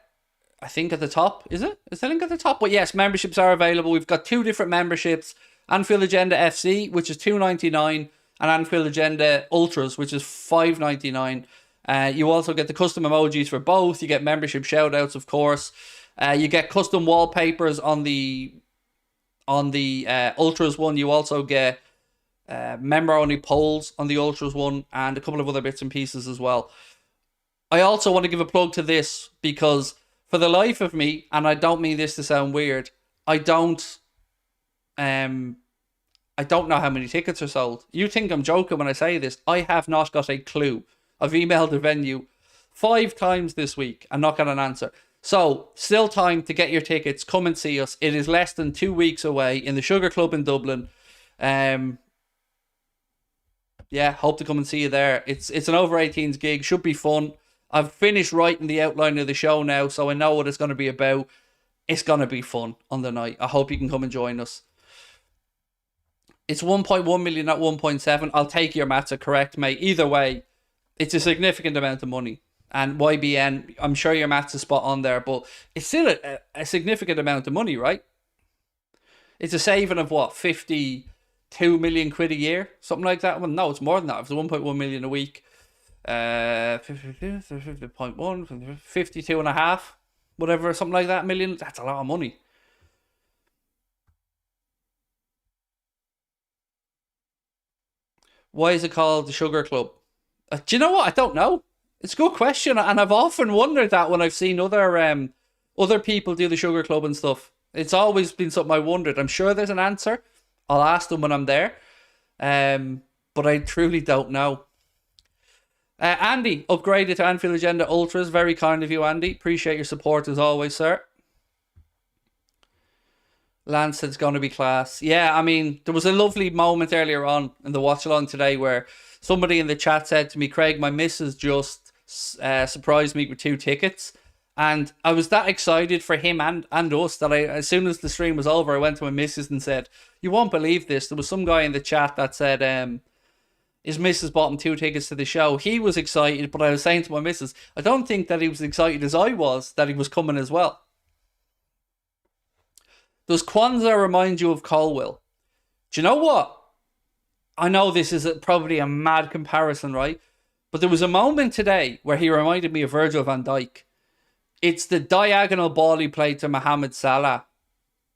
think at the top. Is it? Is the link at the top? But yes, memberships are available. We've got two different memberships. Anfield Agenda FC, which is $2.99, and Anfield Agenda Ultras, which is $5.99. You also get the custom emojis for both. You get membership shoutouts, of course. You get custom wallpapers on the Ultras one. You also get member-only polls on the Ultras one, and a couple of other bits and pieces as well. I also want to give a plug to this because for the life of me, and I don't mean this to sound weird, I don't know how many tickets are sold. You think I'm joking when I say this. I have not got a clue. I've emailed the venue 5 times this week and not got an answer. So, still time to get your tickets. Come and see us. It is less than 2 weeks away in the Sugar Club in Dublin. Yeah, hope to come and see you there. It's an over 18s gig. Should be fun. I've finished writing the outline of the show now, so I know what it's going to be about. It's going to be fun on the night. I hope you can come and join us. It's 1.1 million, not 1.7. I'll take your maths are correct, mate. Either way, it's a significant amount of money. And YBN, I'm sure your maths is spot on there, but it's still a significant amount of money, right? It's a saving of what, 52 million quid a year? Something like that? Well, no, it's more than that. It's 1.1 million a week. 50.1, 52 and a half, whatever, something like that million. That's a lot of money. Why is it called the Sugar Club? Do you know what? I don't know. It's a good question, and I've often wondered that when I've seen other people do the Sugar Club and stuff. It's always been something I wondered. I'm sure there's an answer. I'll ask them when I'm there. But I truly don't know. Andy, upgraded to Anfield Agenda Ultras. Very kind of you, Andy. Appreciate your support as always, sir. Lance said it's going to be class. Yeah, I mean, there was a lovely moment earlier on in the watch along today where Somebody in the chat said to me, Craig, my missus just surprised me with 2 tickets. And I was that excited for him and us that as soon as the stream was over, I went to my missus and said, you won't believe this. There was some guy in the chat that said, his missus bought him 2 tickets to the show. He was excited, but I was saying to my missus, I don't think that he was excited as I was that he was coming as well. Does Kwanzaa remind you of Colwell? Do you know what? I know this is probably a mad comparison, right? But there was a moment today where he reminded me of Virgil van Dijk. It's the diagonal ball he played to Mohamed Salah.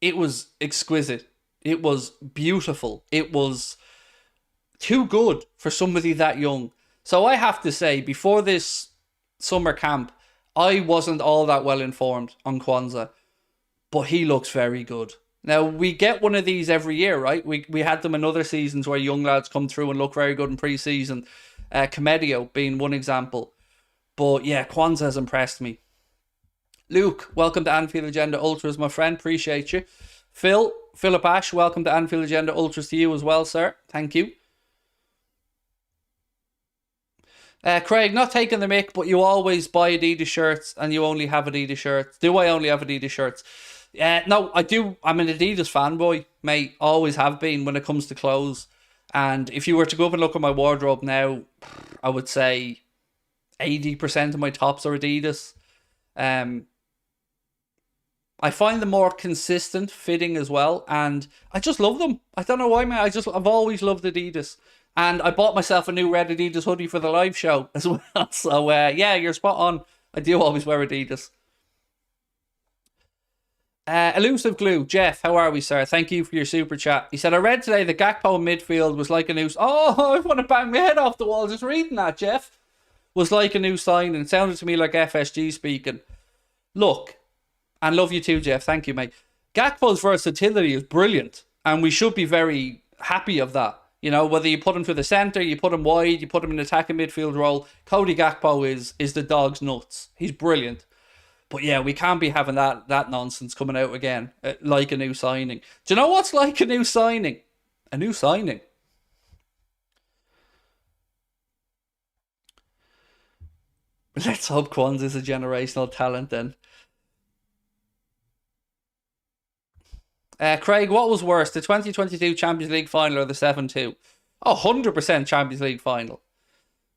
It was exquisite. It was beautiful. It was too good for somebody that young. So I have to say, before this summer camp, I wasn't all that well informed on Kwanzaa. But he looks very good. Now, we get one of these every year, right? We had them in other seasons where young lads come through and look very good in pre-season. Comedio being one example. But yeah, Kwanzaa has impressed me. Luke, welcome to Anfield Agenda Ultras, my friend. Appreciate you. Philip Ash, welcome to Anfield Agenda Ultras to you as well, sir. Thank you. Craig, not taking the mick, but you always buy Adidas shirts and you only have Adidas shirts. Do I only have Adidas shirts? No, I do. I'm an Adidas fanboy, mate. Always have been when it comes to clothes. And if you were to go up and look at my wardrobe now, I would say 80% of my tops are Adidas. I find them more consistent fitting as well, and I just love them. I don't know why, man. I've always loved Adidas, and I bought myself a new red Adidas hoodie for the live show as well. So yeah, you're spot on. I do always wear Adidas. Elusive Glue, Jeff, how are we, sir? Thank you for your super chat. He said, I read today that Gakpo in midfield was like a new... Oh, I want to bang my head off the wall just reading that, Jeff. Was like a new signing. It sounded to me like FSG speaking. Look, and love you too, Jeff. Thank you, mate. Gakpo's versatility is brilliant, and we should be very happy of that. You know, whether you put him to the centre, you put him wide, you put him in an attacking midfield role, Cody Gakpo is the dog's nuts. He's brilliant. But yeah, we can't be having that nonsense coming out again, like a new signing. Do you know what's like a new signing? A new signing. Let's hope Kwanzaa's a generational talent then. Craig, what was worse, the 2022 Champions League final or the 7-2? Oh, 100% Champions League final.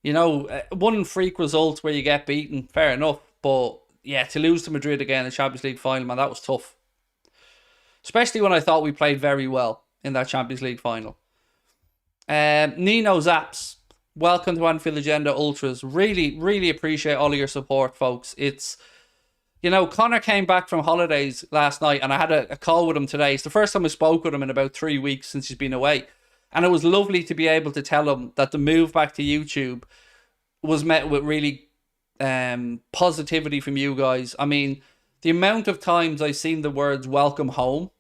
You know, one freak result where you get beaten, fair enough. But yeah, to lose to Madrid again in the Champions League final, man, that was tough. Especially when I thought we played very well in that Champions League final. Nino Zaps, welcome to Anfield Agenda Ultras. Really, really appreciate all of your support, folks. It's... You know, Connor came back from holidays last night and I had a call with him today. It's the first time I spoke with him in about 3 weeks since he's been away. And it was lovely to be able to tell him that the move back to YouTube was met with really positivity from you guys. I mean, the amount of times I've seen the words welcome home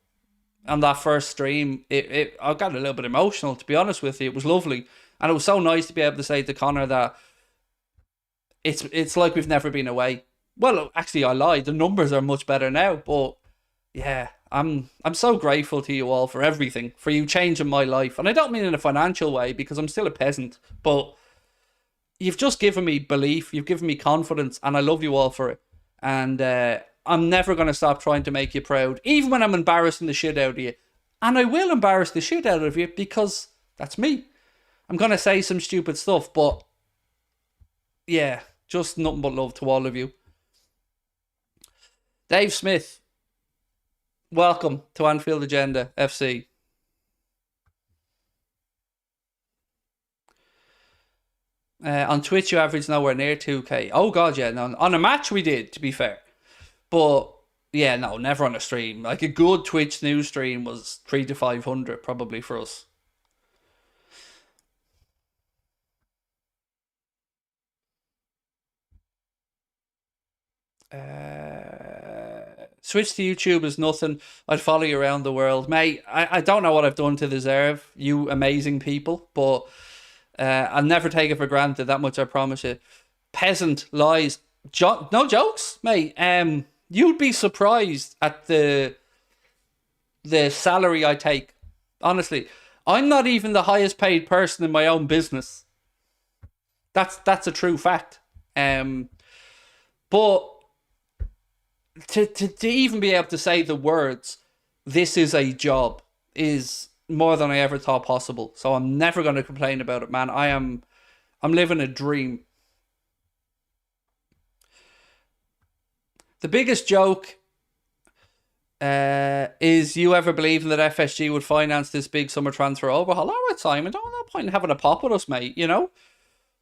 on that first stream, I got a little bit emotional, to be honest with you. It was lovely. And it was so nice to be able to say to Connor that it's like we've never been away. Well, actually, I lied. The numbers are much better now. But yeah, I'm so grateful to you all for everything, for you changing my life. And I don't mean in a financial way because I'm still a peasant. But you've just given me belief. You've given me confidence. And I love you all for it. And I'm never going to stop trying to make you proud. Even when I'm embarrassing the shit out of you. And I will embarrass the shit out of you because that's me. I'm going to say some stupid stuff. But yeah, just nothing but love to all of you. Dave Smith, welcome to Anfield Agenda FC. On Twitch, you average nowhere near 2k. Oh, God, yeah. No, on a match, we did, to be fair. But, yeah, no, never on a stream. Like, a good Twitch news stream was 300 to 500, probably, for us. Switch to YouTube is nothing. I'd follow you around the world. Mate, I don't know what I've done to deserve you amazing people, but I'll never take it for granted. That much I promise you. Peasant lies. No jokes, mate. You'd be surprised at the salary I take. Honestly, I'm not even the highest paid person in my own business. That's a true fact. Um, but to even be able to say the words, "This is a job," is more than I ever thought possible. So I'm never going to complain about it, man. I'm living a dream. The biggest joke is you ever believing that FSG would finance this big summer transfer overhaul? All right, Simon, don't no point in having a pop with us, mate. You know,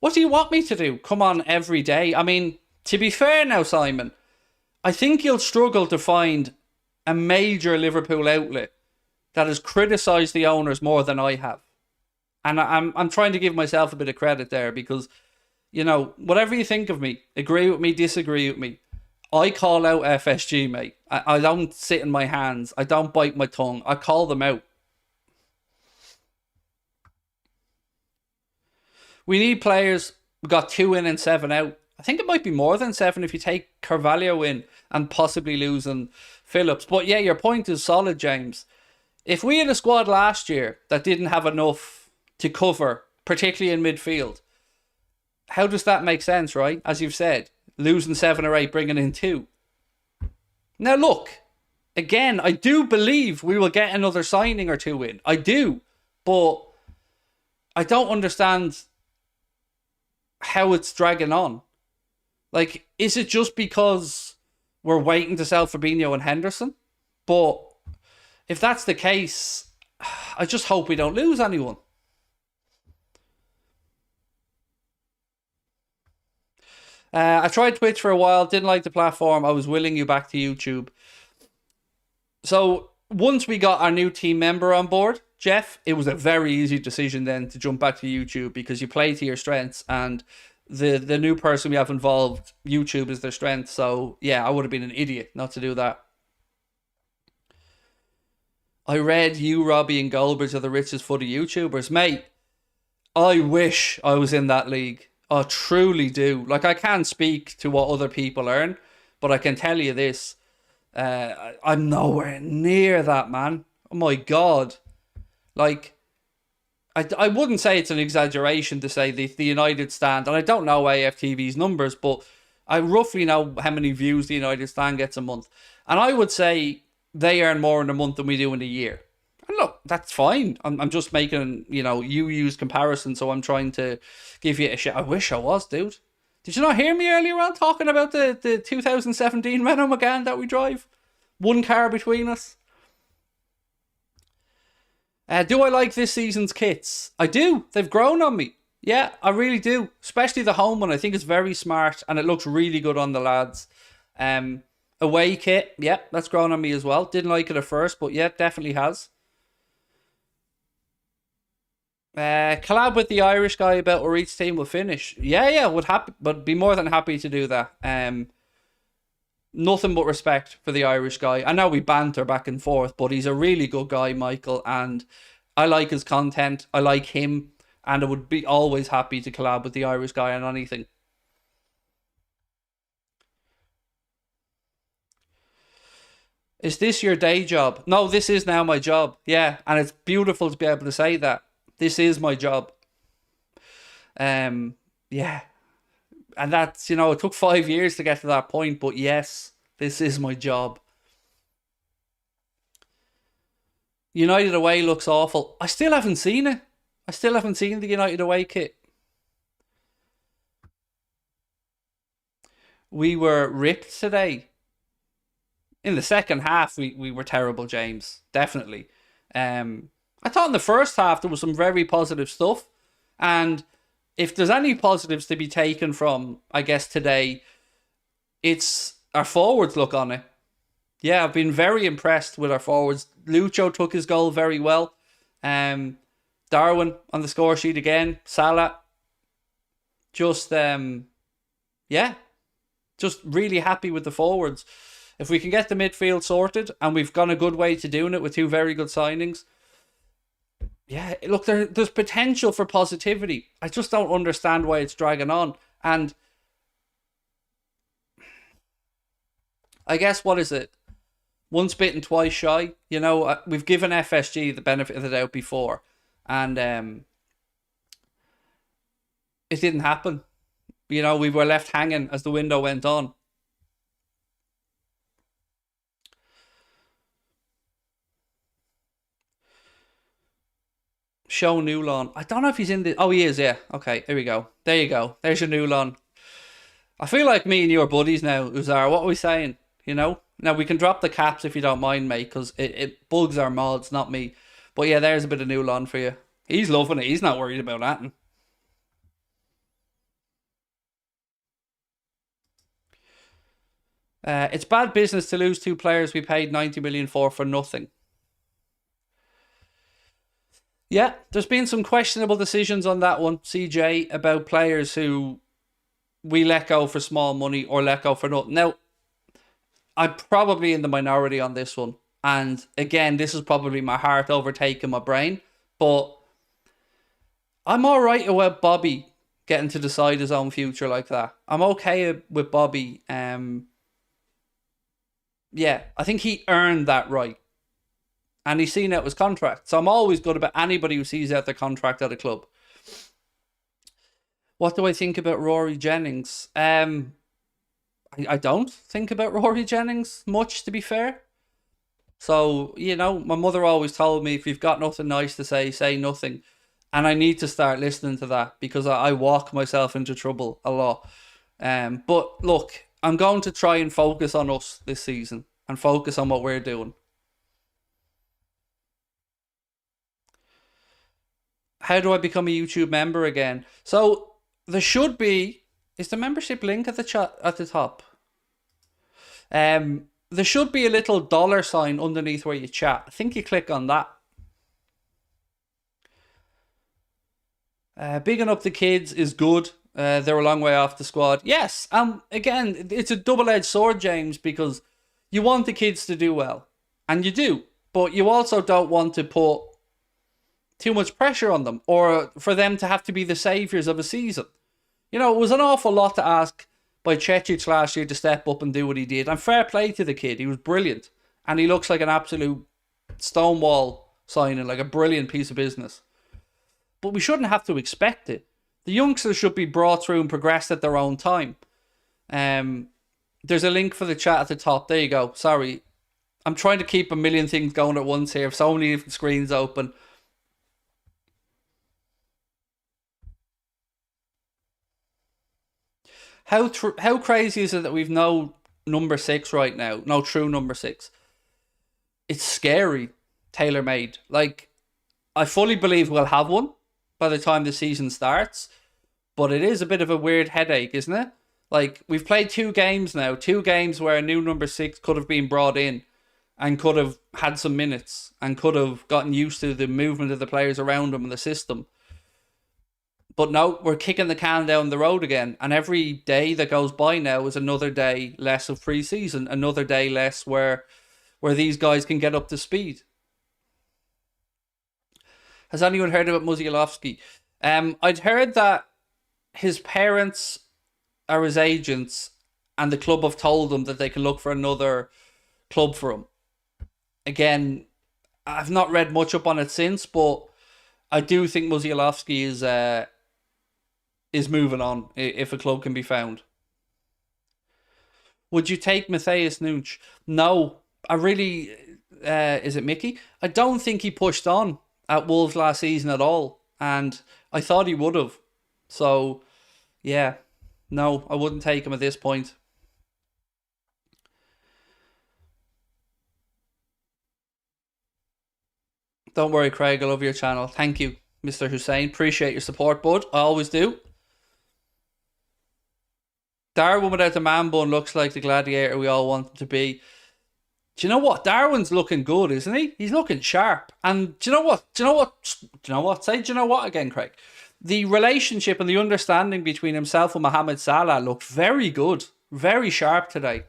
what do you want me to do? Come on every day. I mean, to be fair now, Simon, I think you'll struggle to find a major Liverpool outlet that has criticised the owners more than I have. And I'm trying to give myself a bit of credit there because, you know, whatever you think of me, agree with me, disagree with me, I call out FSG, mate. I don't sit in my hands. I don't bite my tongue. I call them out. We need players. We got 2 in and 7 out. I think it might be more than 7 if you take Carvalho in and possibly losing Phillips. But yeah, your point is solid, James. If we had a squad last year that didn't have enough to cover, particularly in midfield, how does that make sense, right? As you've said, losing 7 or 8, bringing in 2. Now look, again, I do believe we will get another signing or 2 in. I do. But I don't understand how it's dragging on. Like, is it just because we're waiting to sell Fabinho and Henderson? But if that's the case, I just hope we don't lose anyone. I tried Twitch for a while, didn't like the platform. I was willing you back to YouTube. So once we got our new team member on board, Jeff, it was a very easy decision then to jump back to YouTube because you play to your strengths, and the new person we have involved, YouTube is their strength. So yeah, I would have been an idiot not to do that. I read you, Robbie, and Goldberg are the richest footy YouTubers. Mate, I wish I was in that league. I truly do. Like, I can't speak to what other people earn, but I can tell you this. I'm nowhere near that, man. Oh my God. Like, I wouldn't say it's an exaggeration to say the United Stand, and I don't know AFTV's numbers, but I roughly know how many views the United Stand gets a month. And I would say they earn more in a month than we do in a year. And look, that's fine. I'm just making, you know, you use comparison, so I'm trying to give you a shit. I wish I was, dude. Did you not hear me earlier on talking about the 2017 Renault Megane that we drive? 1 car between us. Do I like this season's kits? I do. They've grown on me. Yeah, I really do. Especially the home one. I think it's very smart and it looks really good on the lads. Away kit, yeah, that's grown on me as well. Didn't like it at first, but yeah, definitely has. Collab with the Irish guy about where each team will finish. Yeah, would be more than happy to do that. Nothing but respect for the Irish guy. I know we banter back and forth, but he's a really good guy, Michael, and I like his content. I like him, and I would be always happy to collab with the Irish guy on anything. Is this your day job? No, this is now my job. Yeah, and it's beautiful to be able to say that. This is my job. Yeah. And that's, you know, it took 5 years to get to that point, but yes, this is my job. United away looks awful. I still haven't seen it. I still haven't seen the United away kit. We were ripped today. In the second half, we were terrible, James. Definitely. I thought in the first half there was some very positive stuff. And if there's any positives to be taken from, I guess, today, it's our forwards look on it. Yeah, I've been very impressed with our forwards. Lucho took his goal very well. Darwin on the score sheet again. Salah. Just, yeah. Just really happy with the forwards. If we can get the midfield sorted, and we've gone a good way to doing it with 2 very good signings, yeah, look, there's potential for positivity. I just don't understand why it's dragging on. And I guess, what is it? Once bitten, twice shy. You know, we've given FSG the benefit of the doubt before. And it didn't happen. You know, we were left hanging as the window went on. Show Newlawn. I don't know if he's in the... Oh, he is, yeah. Okay, here we go. There you go. There's your Newlawn. I feel like me and you are buddies now, Uzar. What are we saying? You know? Now, we can drop the caps if you don't mind, mate, because it bugs our mods, not me. But yeah, there's a bit of Newlawn for you. He's loving it. He's not worried about that. It's bad business to lose two players we paid 90 million for nothing. Yeah, there's been some questionable decisions on that one, CJ, about players who we let go for small money or let go for nothing. Now, I'm probably in the minority on this one. And again, this is probably my heart overtaking my brain. But I'm all right with Bobby getting to decide his own future like that. I'm okay with Bobby. Yeah, I think he earned that right. And he's seen out his contract. So I'm always good about anybody who sees out their contract at a club. What do I think about Rory Jennings? I don't think about Rory Jennings much, to be fair. So, you know, my mother always told me, if you've got nothing nice to say nothing. And I need to start listening to that because I walk myself into trouble a lot. But look, I'm going to try and focus on us this season and focus on what we're doing. How do I become a YouTube member again? So there should be... Is the membership link at the chat at the top? There should be a little $sign underneath where you chat. I think you click on that. Bigging up the kids is good. They're a long way off the squad. Yes, again, it's a double-edged sword, James, because you want the kids to do well. And you do. But you also don't want to put too much pressure on them or for them to have to be the saviours of a season. You know, it was an awful lot to ask by Cecic last year to step up and do what he did. And fair play to the kid. He was brilliant. And he looks like an absolute stonewall signing, like a brilliant piece of business. But we shouldn't have to expect it. The youngsters should be brought through and progressed at their own time. There's a link for the chat at the top. There you go. Sorry. I'm trying to keep a million things going at once here. So many different screens open. How crazy is it that we've no number 6 right now? No true number 6. It's scary. Tailor-made. Like, I fully believe we'll have one by the time the season starts. But it is a bit of a weird headache, isn't it? Like, we've played 2 games now. 2 games where a new number 6 could have been brought in and could have had some minutes and could have gotten used to the movement of the players around him and the system. But no, we're kicking the can down the road again. And every day that goes by now is another day less of pre-season. Another day less where these guys can get up to speed. Has anyone heard about Musialowski? I'd heard that his parents are his agents and the club have told him that they can look for another club for him. Again, I've not read much up on it since, but I do think Musialowski is moving on if a club can be found. Would you take Matthias Nunes? No, I really... is it Mickey? I don't think he pushed on at Wolves last season at all. And I thought he would have. So, yeah. No, I wouldn't take him at this point. Don't worry, Craig. I love your channel. Thank you, Mr. Hussein. Appreciate your support, bud. I always do. Darwin without the man bun looks like the gladiator we all want him to be. Do you know what? Darwin's looking good, isn't he? He's looking sharp. And do you know what? Do you know what? Do you know what? Say, do you know what again, Craig? The relationship and the understanding between himself and Mohamed Salah looked very good. Very sharp today.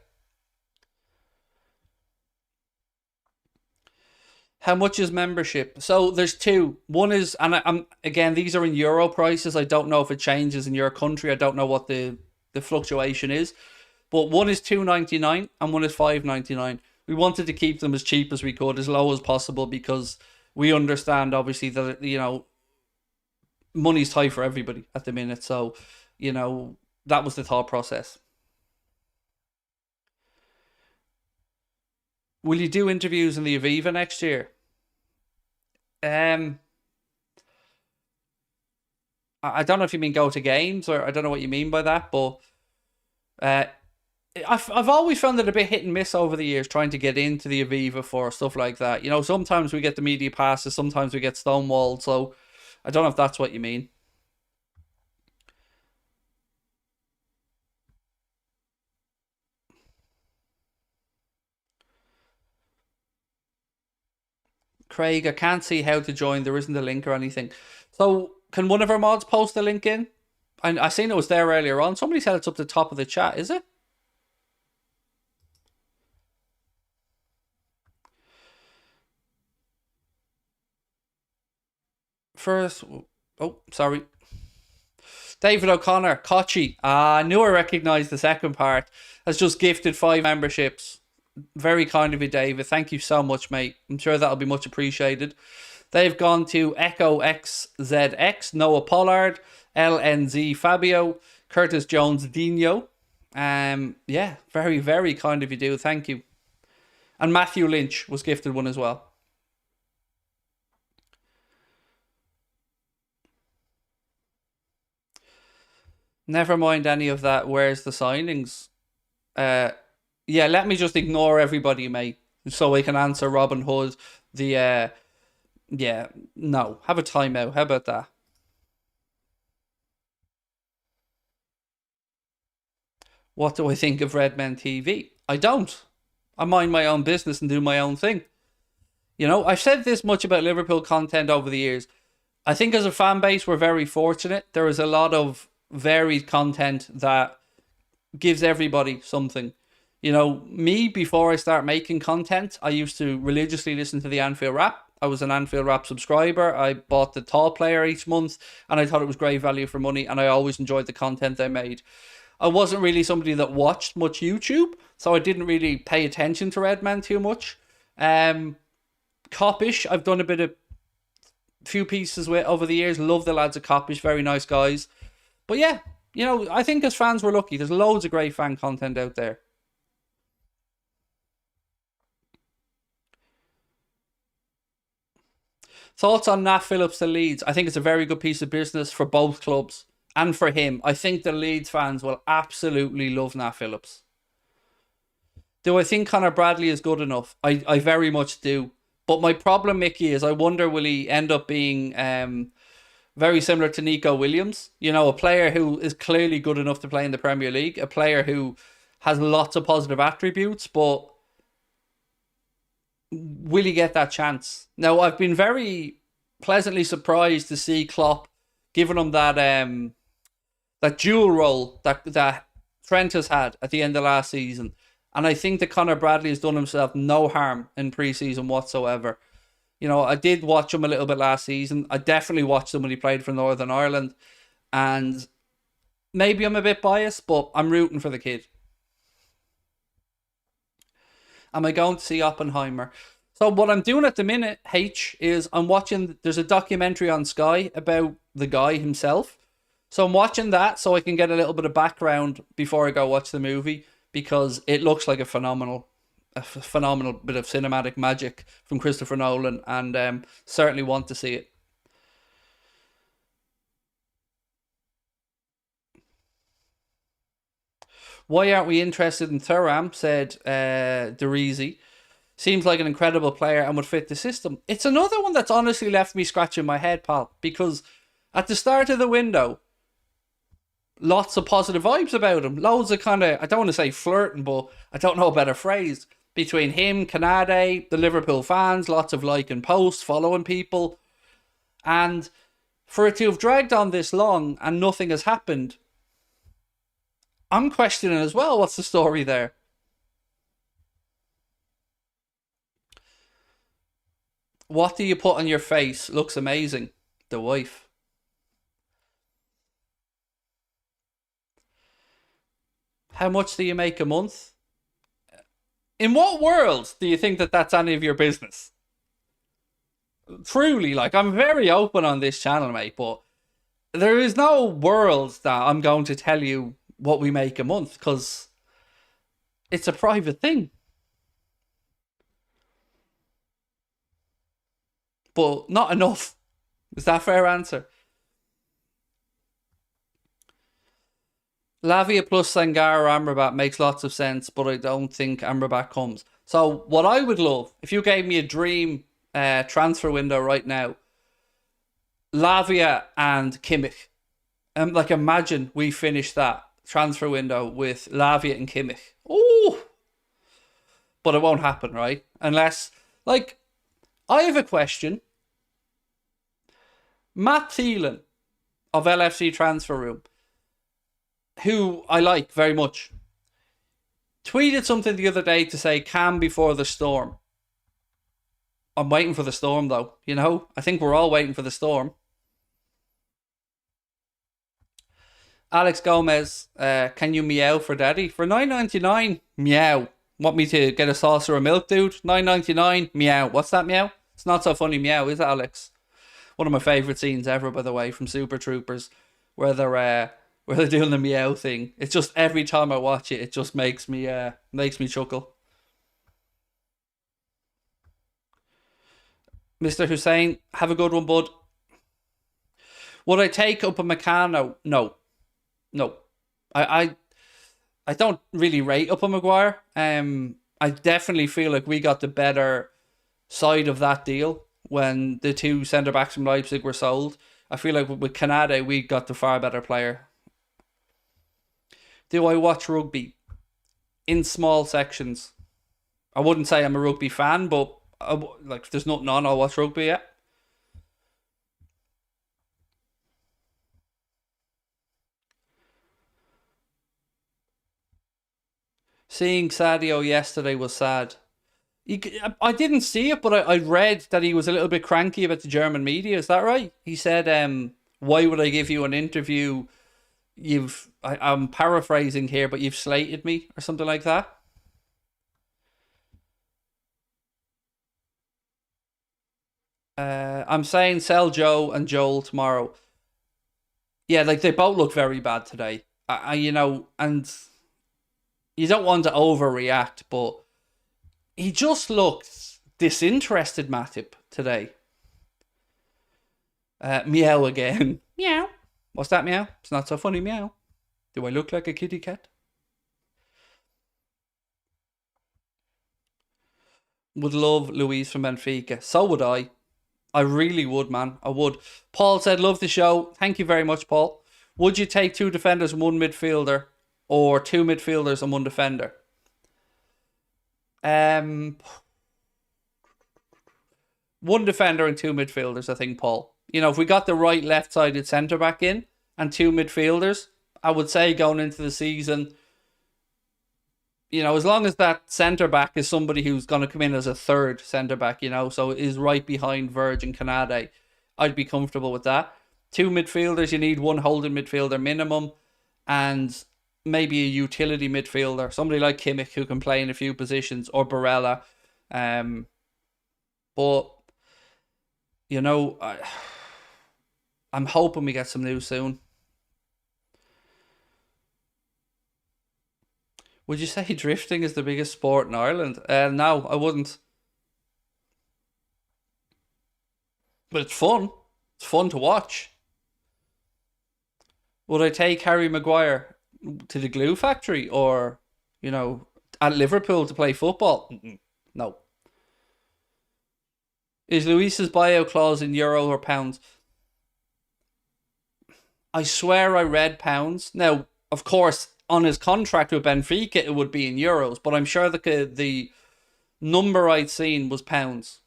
How much is membership? So there's 2. One is, and I'm again, these are in euro prices. I don't know if it changes in your country. I don't know what the fluctuation is. But one is $2.99 and one is $5.99. We wanted to keep them as cheap as we could, as low as possible, because we understand, obviously, that, you know, money's tight for everybody at the minute. So, you know, that was the thought process. Will you do interviews in the Aviva next year? Um, I don't know if you mean go to games, or I don't know what you mean by that, but uh, I've always found it a bit hit and miss over the years trying to get into the Aviva for stuff like that. You know, sometimes we get the media passes, sometimes we get stonewalled. So I don't know if that's what you mean. Craig, I can't see how to join. There isn't a link or anything. So can one of our mods post the link in? I seen it was there earlier on. Somebody said it's up the top of the chat. Is it? First, oh, sorry. David O'Connor, Kochi. I knew I recognised the second part. Has just gifted 5 memberships. Very kind of you, David. Thank you so much, mate. I'm sure that'll be much appreciated. They've gone to Echo XZX, Noah Pollard, LNZ Fabio, Curtis Jones Dino. Yeah, very, very kind of you, do. Thank you. And Matthew Lynch was gifted one as well. Never mind any of that. Where's the signings? Uh, yeah, let me just ignore everybody, mate, so I can answer Robin Hood. The yeah, no, have a timeout. How about that? What do I think of Redmen TV? I don't. I mind my own business and do my own thing. You know, I've said this much about Liverpool content over the years. I think as a fan base, we're very fortunate. There is a lot of varied content that gives everybody something. You know, me, before I start making content, I used to religiously listen to the Anfield Rap. I was an Anfield Rap subscriber. I bought the tall player each month, and I thought it was great value for money, and I always enjoyed the content they made. I wasn't really somebody that watched much YouTube, so I didn't really pay attention to Redman too much. Um, Coppish, I've done a bit of few pieces with over the years. Love the lads at Coppish, very nice guys. But yeah, you know, I think as fans we're lucky. There's loads of great fan content out there. Thoughts on Nat Phillips to Leeds? I think it's a very good piece of business for both clubs and for him. I think the Leeds fans will absolutely love Nat Phillips. Do I think Connor Bradley is good enough? I very much do. But my problem, Mickey, is I wonder will he end up being very similar to Nico Williams? You know, a player who is clearly good enough to play in the Premier League, a player who has lots of positive attributes, but will he get that chance? Now, I've been very pleasantly surprised to see Klopp giving him that dual role that Trent has had at the end of last season. And I think that Connor Bradley has done himself no harm in pre-season whatsoever. You know, I did watch him a little bit last season. I definitely watched him when he played for Northern Ireland. And maybe I'm a bit biased, but I'm rooting for the kid. Am I going to see Oppenheimer? So what I'm doing at the minute, H, is I'm watching, there's a documentary on Sky about the guy himself. So I'm watching that so I can get a little bit of background before I go watch the movie, because it looks like a phenomenal bit of cinematic magic from Christopher Nolan, and certainly want to see it. Why aren't we interested in Thuram? Said Derezi. Seems like an incredible player and would fit the system. It's another one that's honestly left me scratching my head, pal, because at the start of the window, lots of positive vibes about him. Loads of kind of, I don't want to say flirting, but I don't know a better phrase, between him, Canade, the Liverpool fans, lots of liking posts, following people. And for it to have dragged on this long and nothing has happened, I'm questioning as well, what's the story there? What do you put on your face? Looks amazing. The wife. How much do you make a month? In what world do you think that that's any of your business? Truly, like, I'm very open on this channel, mate, but There is no world that I'm going to tell you what we make a month because it's a private thing. But not enough. Is that a fair answer? Lavia plus Sangara Amrabat makes lots of sense, but I don't think Amrabat comes. So what I would love, if you gave me a dream transfer window right now, Lavia and Kimmich. Like imagine we finish that transfer window with Lavia and Kimmich. Oh, but it won't happen, right? Unless, like, I have a question. Matt Thielen of LFC Transfer Room, who I like very much, tweeted something the other day to say calm before the storm. I'm waiting for the storm though, you know? I think we're all waiting for the storm. Alex Gomez, can you meow for daddy? For $9.99, meow. Want me to get a saucer of milk, dude? $9.99, meow. What's that meow? It's not so funny meow, is it, Alex? One of my favourite scenes ever, by the way, from Super Troopers, where they're doing the meow thing. It's just every time I watch it, it just makes me chuckle. Mr. Hussein, have a good one, bud. Would I take up a Meccano? No. I don't really rate up a Maguire. I definitely feel like we got the better side of that deal when the two centre backs from Leipzig were sold. I feel like with Canada we got the far better player. Do I watch rugby? In small sections. I wouldn't say I'm a rugby fan, but like if there's nothing on, I'll watch rugby. Yeah. Seeing Sadio yesterday was sad. I didn't see it, but I read that he was a little bit cranky about the German media. Is that right? He said, "Why would I give you an interview? I'm paraphrasing here, but you've slated me," or something like that. I'm saying sell Joe and Joel tomorrow. Yeah, like they both look very bad today. And you don't want to overreact, but he just looked disinterested, Matip, today. Meow again. Meow. What's that meow? It's not so funny, meow. Do I look like a kitty cat? Would love Luis from Benfica. So would I. I really would, man. I would. Paul said, love the show. Thank you very much, Paul. Would you take two defenders and one midfielder, or two midfielders and one defender? One defender and two midfielders, I think, Paul. You know, if we got the right left-sided centre-back in and two midfielders, I would say going into the season, you know, as long as that centre-back is somebody who's going to come in as a third centre-back, you know, so is right behind Verge and Canade, I'd be comfortable with that. Two midfielders, you need one holding midfielder minimum, and maybe a utility midfielder, somebody like Kimmich who can play in a few positions, or Barella. But, you know, I'm hoping we get some news soon. Would you say drifting is the biggest sport in Ireland? No, I wouldn't. But it's fun. It's fun to watch. Would I take Harry Maguire to the glue factory, or, you know, at Liverpool to play football? No. Is Luis's bio clause in euro or pounds? I swear I read pounds. Now, of course, on his contract with Benfica, it would be in euros, but I'm sure the number I'd seen was pounds.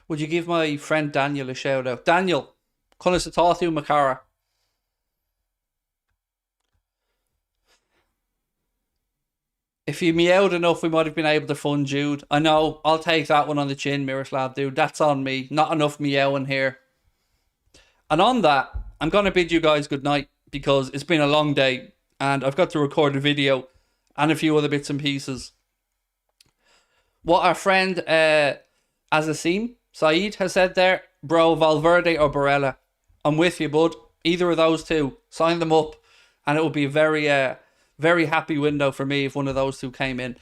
Would you give my friend Daniel a shout out? Daniel, Connor Satatu Makara. If you meowed enough, we might have been able to fund Jude. I know, I'll take that one on the chin, Miroslav, dude. That's on me. Not enough meowing here. And on that, I'm going to bid you guys good night because it's been a long day and I've got to record a video and a few other bits and pieces. What our friend As a seam, Saeed has said there, bro, Valverde or Barella. I'm with you, bud. Either of those two, sign them up, and it will be a very happy window for me if one of those two came in.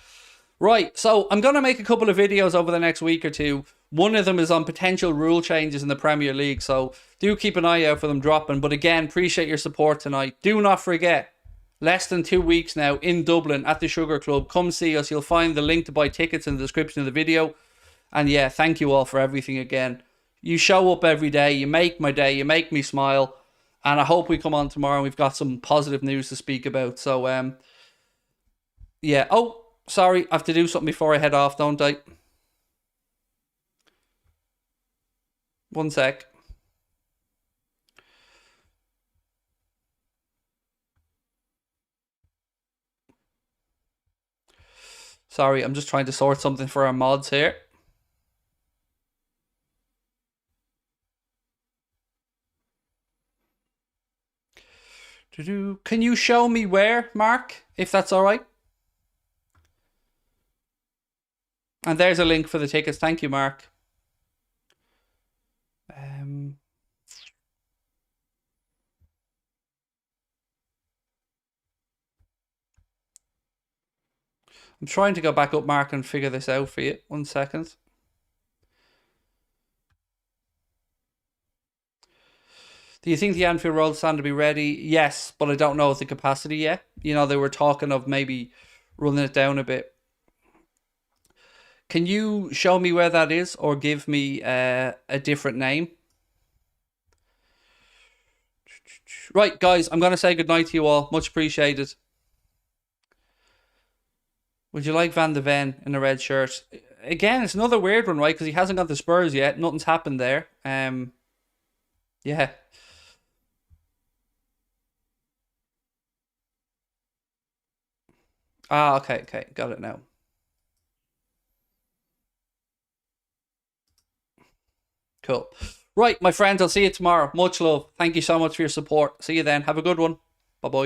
Right, so I'm going to make a couple of videos over the next week or two. One of them is on potential rule changes in the Premier League, so do keep an eye out for them dropping. But again, appreciate your support tonight. Do not forget, less than 2 weeks now in Dublin at the Sugar Club. Come see us. You'll find the link to buy tickets in the description of the video. And yeah, thank you all for everything again. You show up every day. You make my day. You make me smile. And I hope we come on tomorrow and we've got some positive news to speak about. So, yeah. Oh, sorry, I have to do something before I head off, don't I? One sec. Sorry, I'm just trying to sort something for our mods here. Can you show me where, Mark, if that's all right? And there's a link for the tickets. Thank you, Mark. I'm trying to go back up, Mark, and figure this out for you. 1 second. Do you think the Anfield Road stand to be ready? Yes, but I don't know the capacity yet. You know, they were talking of maybe running it down a bit. Can you show me where that is or give me a different name? Right, guys, I'm going to say goodnight to you all. Much appreciated. Would you like Van de Ven in a red shirt? Again, it's another weird one, right? Because he hasn't got the Spurs yet. Nothing's happened there. Yeah. Ah, okay. Got it now. Cool. Right, my friends, I'll see you tomorrow. Much love. Thank you so much for your support. See you then. Have a good one. Bye-bye.